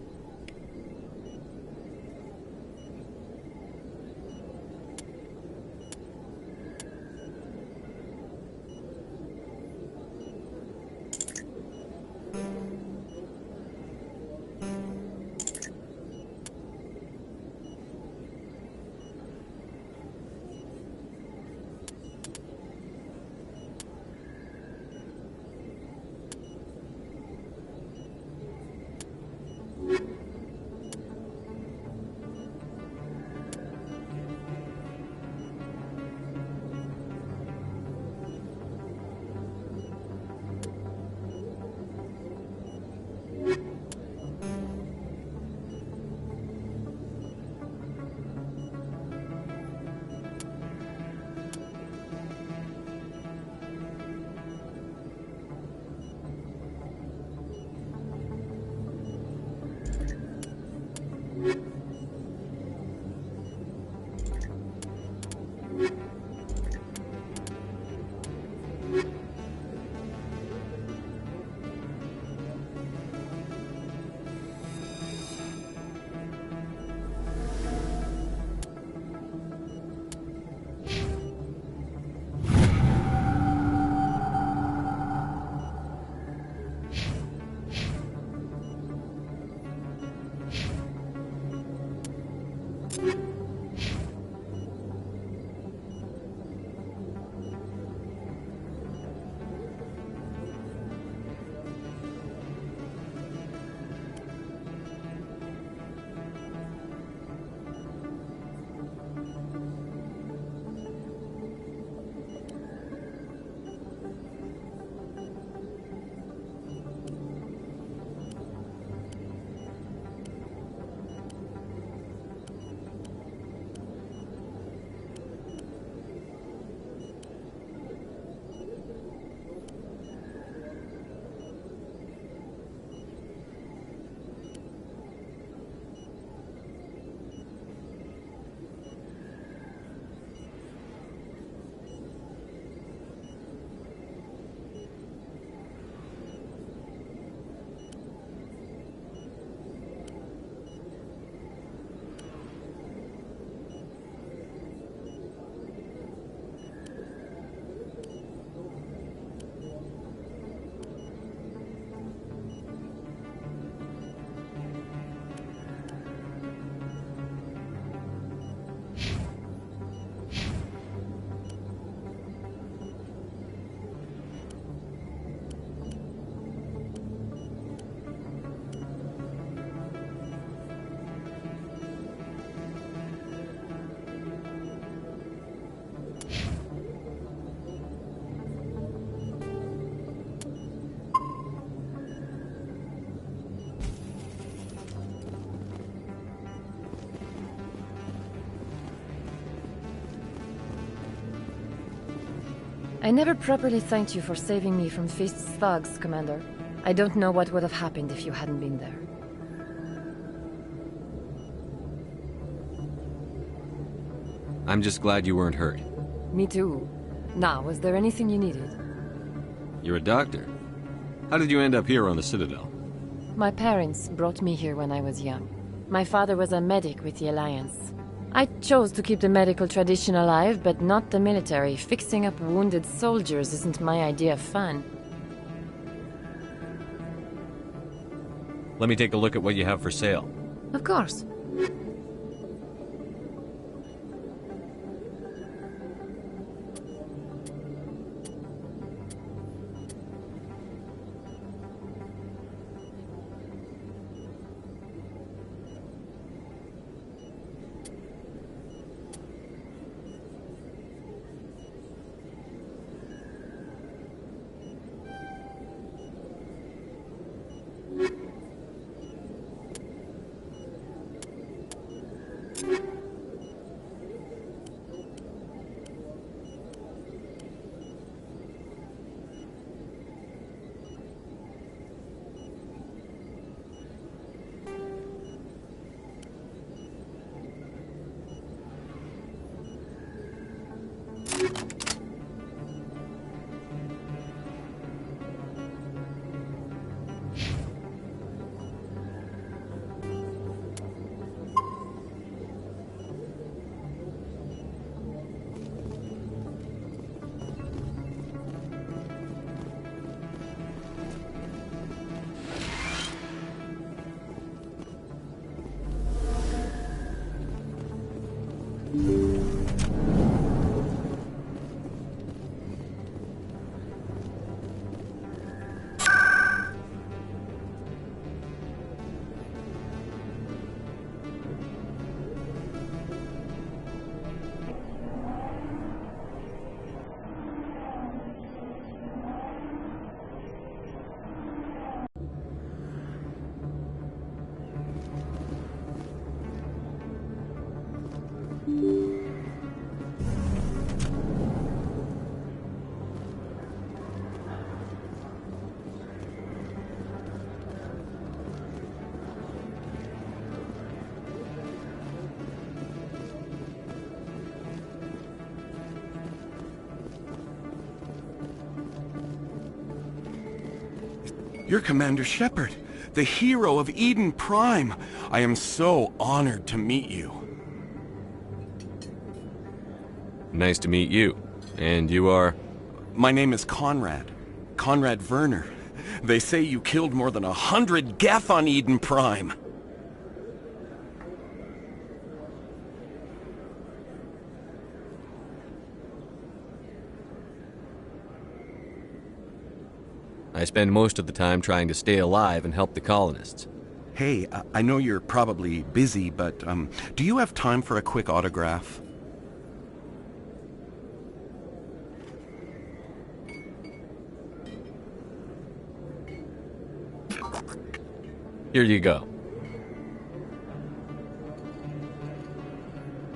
I never properly thanked you for saving me from Feast's thugs, Commander. I don't know what would have happened if you hadn't been there. I'm just glad you weren't hurt. Me too. Now, was there anything you needed? You're a doctor. How did you end up here on the Citadel? My parents brought me here when I was young. My father was a medic with the Alliance. I chose to keep the medical tradition alive, but not the military. Fixing up wounded soldiers isn't my idea of fun. Let me take a look at what you have for sale. Of course. You're Commander Shepard, the hero of Eden Prime. I am so honored to meet you. Nice to meet you. And you are? My name is Conrad. Conrad Werner. They say you killed more than 100 Geth on Eden Prime. I spend most of the time trying to stay alive and help the colonists. Hey, I know you're probably busy, but do you have time for a quick autograph? Here you go.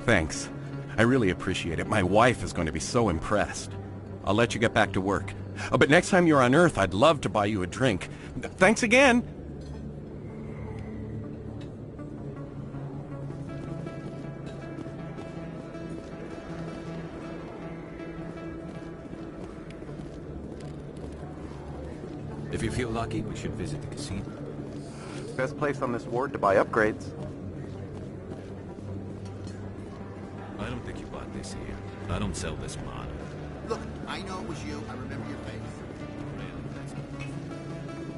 Thanks. I really appreciate it. My wife is going to be so impressed. I'll let you get back to work. But next time you're on Earth, I'd love to buy you a drink. Thanks again! If you feel lucky, we should visit the casino. Best place on this ward to buy upgrades. I don't think you bought this here. I don't sell this mod. Look, I know it was you. I remember your face.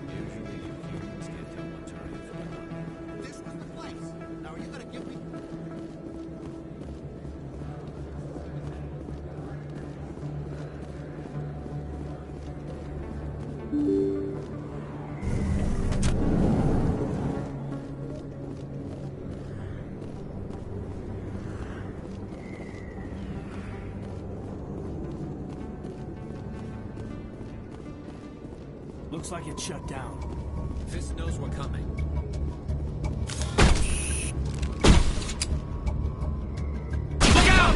Usually you humans can't tell what's right from wrong. This was the place. Now are you gonna give me... Looks like it's shut down. Fist knows we're coming. Look out!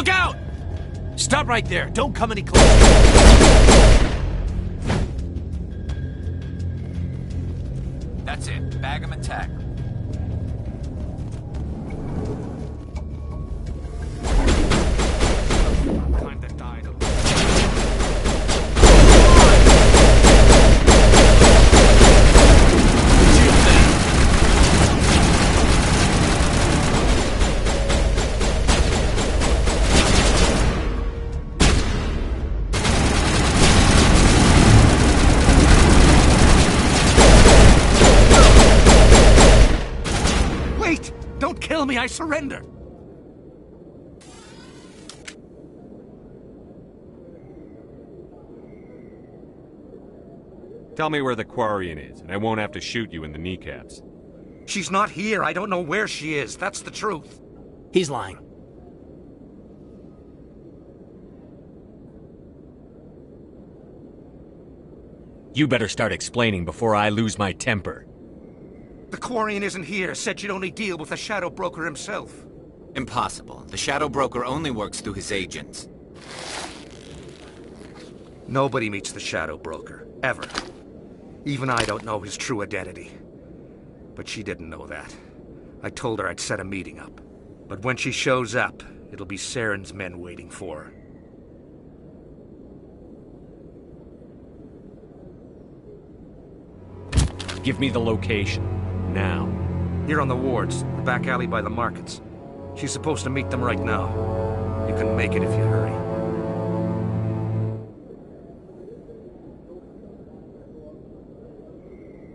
Look out! Stop right there. Don't come any closer. That's it. Bag 'em and tag 'em. Kill me, I surrender! Tell me where the Quarian is, and I won't have to shoot you in the kneecaps. She's not here. I don't know where she is. That's the truth. He's lying. You better start explaining before I lose my temper. The Quarian isn't here. Said she'd only deal with the Shadow Broker himself. Impossible. The Shadow Broker only works through his agents. Nobody meets the Shadow Broker. Ever. Even I don't know his true identity. But she didn't know that. I told her I'd set a meeting up. But when she shows up, it'll be Saren's men waiting for her. Give me the location. Now. Here on the wards, the back alley by the markets. She's supposed to meet them right now. You can make it if you hurry.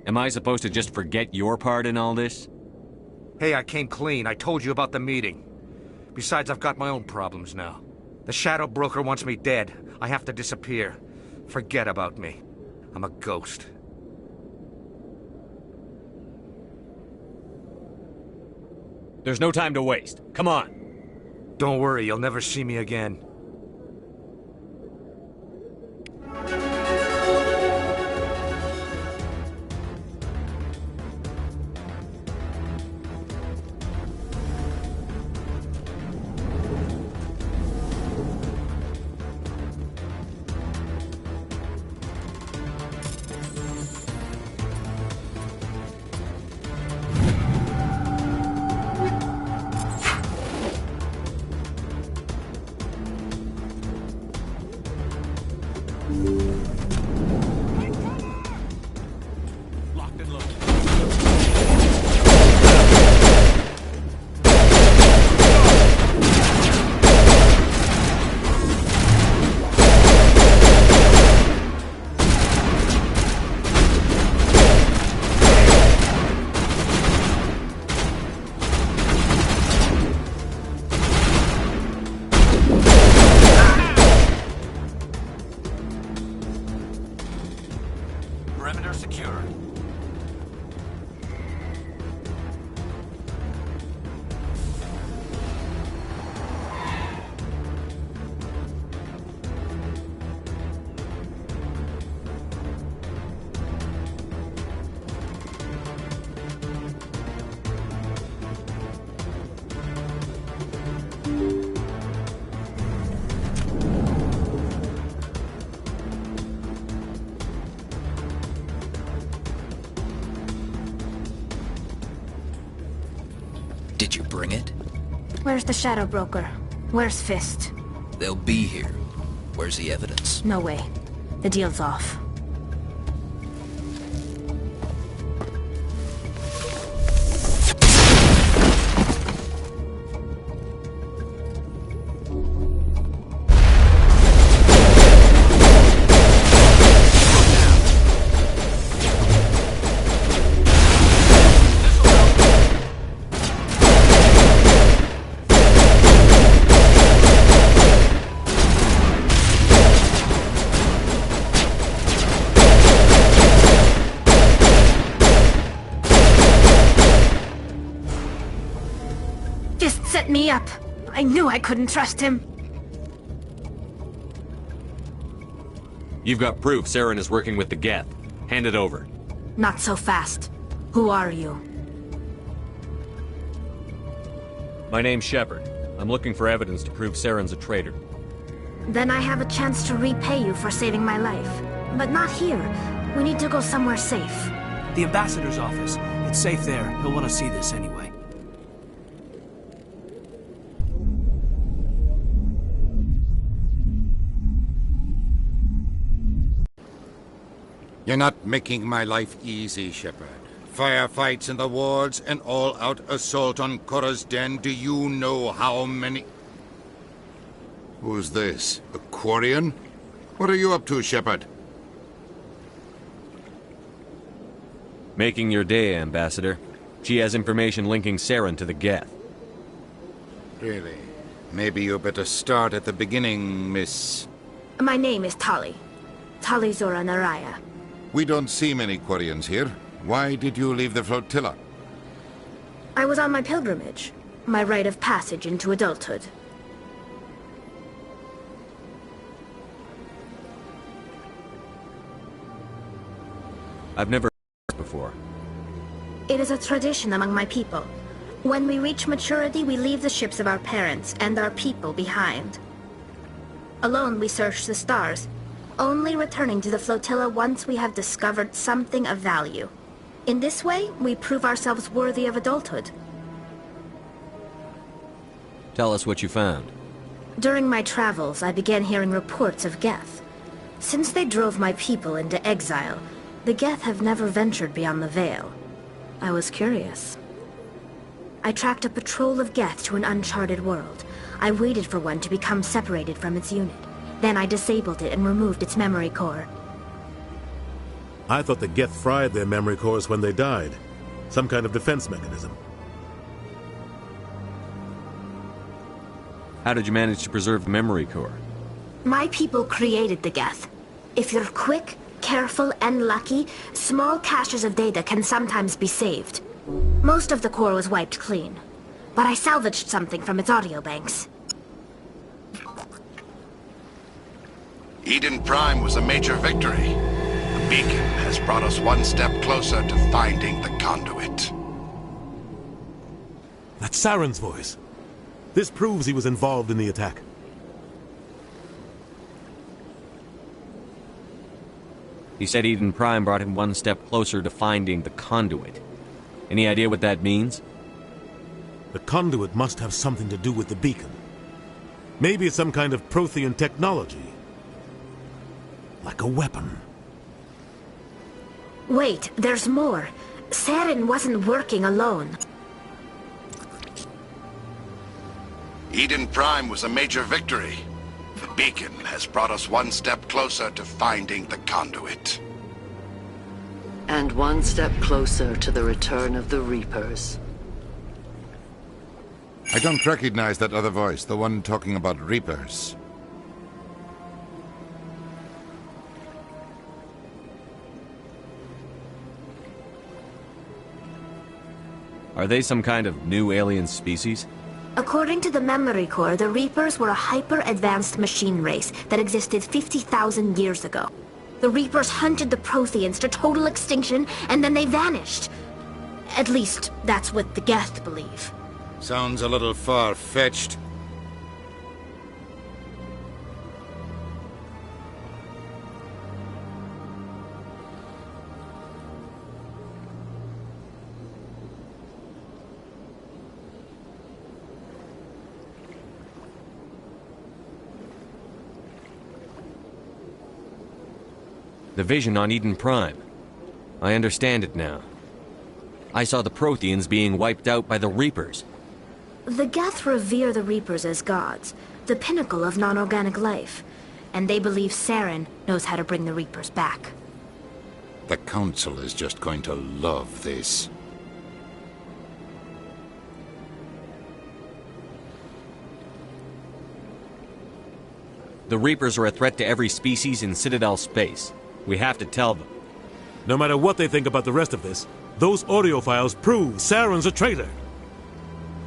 Am I supposed to just forget your part in all this? Hey, I came clean. I told you about the meeting. Besides, I've got my own problems now. The Shadow Broker wants me dead. I have to disappear. Forget about me. I'm a ghost. There's no time to waste. Come on. Don't worry, you'll never see me again. Perimeter secure. Did you bring it? Where's the Shadow Broker? Where's Fist? They'll be here. Where's the evidence? No way. The deal's off. Set me up. I knew I couldn't trust him. You've got proof Saren is working with the Geth. Hand it over. Not so fast. Who are you? My name's Shepard. I'm looking for evidence to prove Saren's a traitor. Then I have a chance to repay you for saving my life. But not here. We need to go somewhere safe. The ambassador's office. It's safe there. He'll want to see this anyway. You're not making my life easy, Shepard. Firefights in the wards, an all-out assault on Korra's den. Do you know how many... Who's this? A Quarian? What are you up to, Shepard? Making your day, Ambassador. She has information linking Saren to the Geth. Really? Maybe you better start at the beginning, Miss... My name is Tali. Tali Zora Naraya. We don't see many Quarians here. Why did you leave the flotilla? I was on my pilgrimage. My rite of passage into adulthood. I've never heard this before. It is a tradition among my people. When we reach maturity, we leave the ships of our parents and our people behind. Alone, we search the stars, only returning to the flotilla once we have discovered something of value. In this way, we prove ourselves worthy of adulthood. Tell us what you found. During my travels, I began hearing reports of Geth. Since they drove my people into exile, the Geth have never ventured beyond the Veil. I was curious. I tracked a patrol of Geth to an uncharted world. I waited for one to become separated from its unit. Then I disabled it and removed its memory core. I thought the Geth fried their memory cores when they died. Some kind of defense mechanism. How did you manage to preserve the memory core? My people created the Geth. If you're quick, careful, and lucky, small caches of data can sometimes be saved. Most of the core was wiped clean, but I salvaged something from its audio banks. Eden Prime was a major victory. The beacon has brought us one step closer to finding the conduit. That's Saren's voice. This proves he was involved in the attack. He said Eden Prime brought him one step closer to finding the conduit. Any idea what that means? The conduit must have something to do with the beacon. Maybe it's some kind of Prothean technology. Like a weapon. Wait, there's more. Saren wasn't working alone. Eden Prime was a major victory. The beacon has brought us one step closer to finding the conduit. And one step closer to the return of the Reapers. I don't recognize that other voice, the one talking about Reapers. Are they some kind of new alien species? According to the memory core, the Reapers were a hyper-advanced machine race that existed 50,000 years ago. The Reapers hunted the Protheans to total extinction, and then they vanished. At least, that's what the Geth believe. Sounds a little far-fetched. The vision on Eden Prime. I understand it now. I saw the Protheans being wiped out by the Reapers. The Geth revere the Reapers as gods, the pinnacle of non-organic life, and they believe Saren knows how to bring the Reapers back. The Council is just going to love this. The Reapers are a threat to every species in Citadel space. We have to tell them. No matter what they think about the rest of this, those audio files prove Saren's a traitor.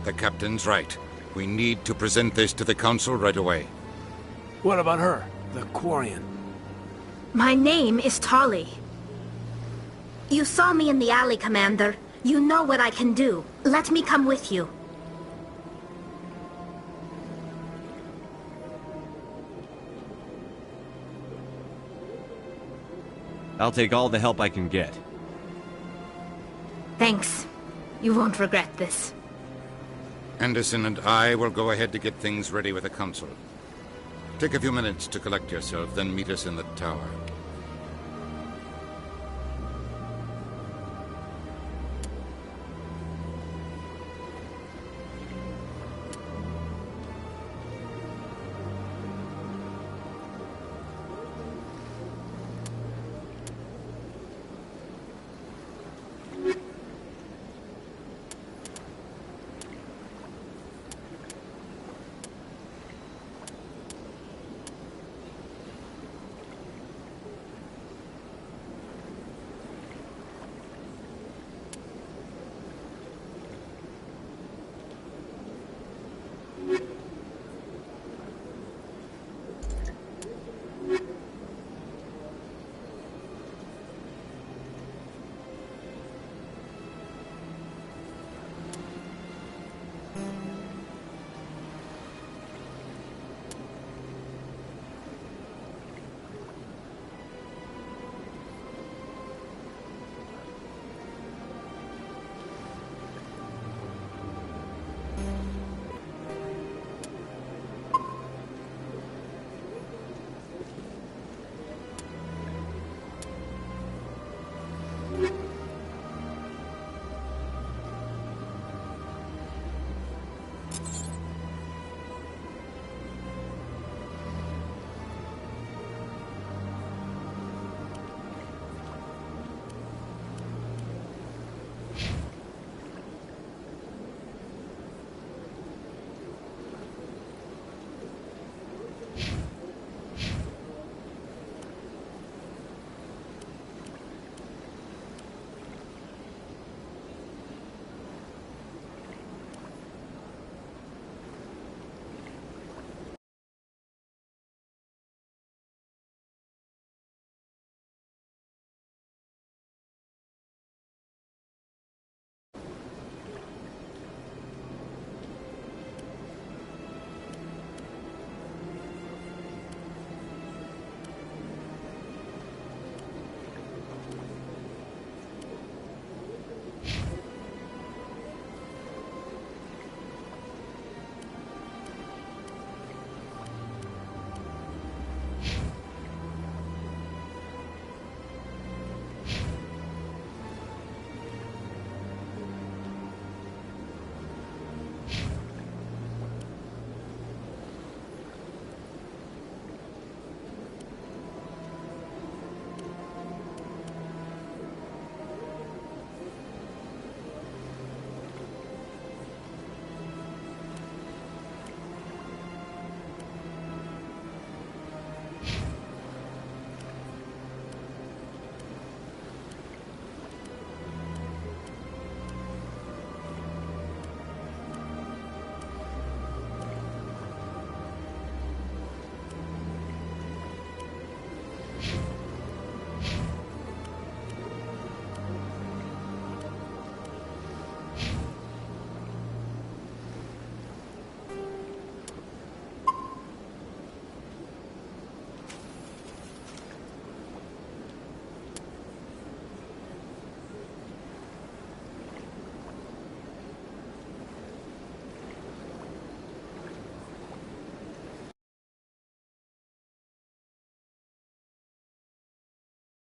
The Captain's right. We need to present this to the Council right away. What about her, the Quarian? My name is Tali. You saw me in the alley, Commander. You know what I can do. Let me come with you. I'll take all the help I can get. Thanks. You won't regret this. Anderson and I will go ahead to get things ready with the council. Take a few minutes to collect yourself, then meet us in the tower.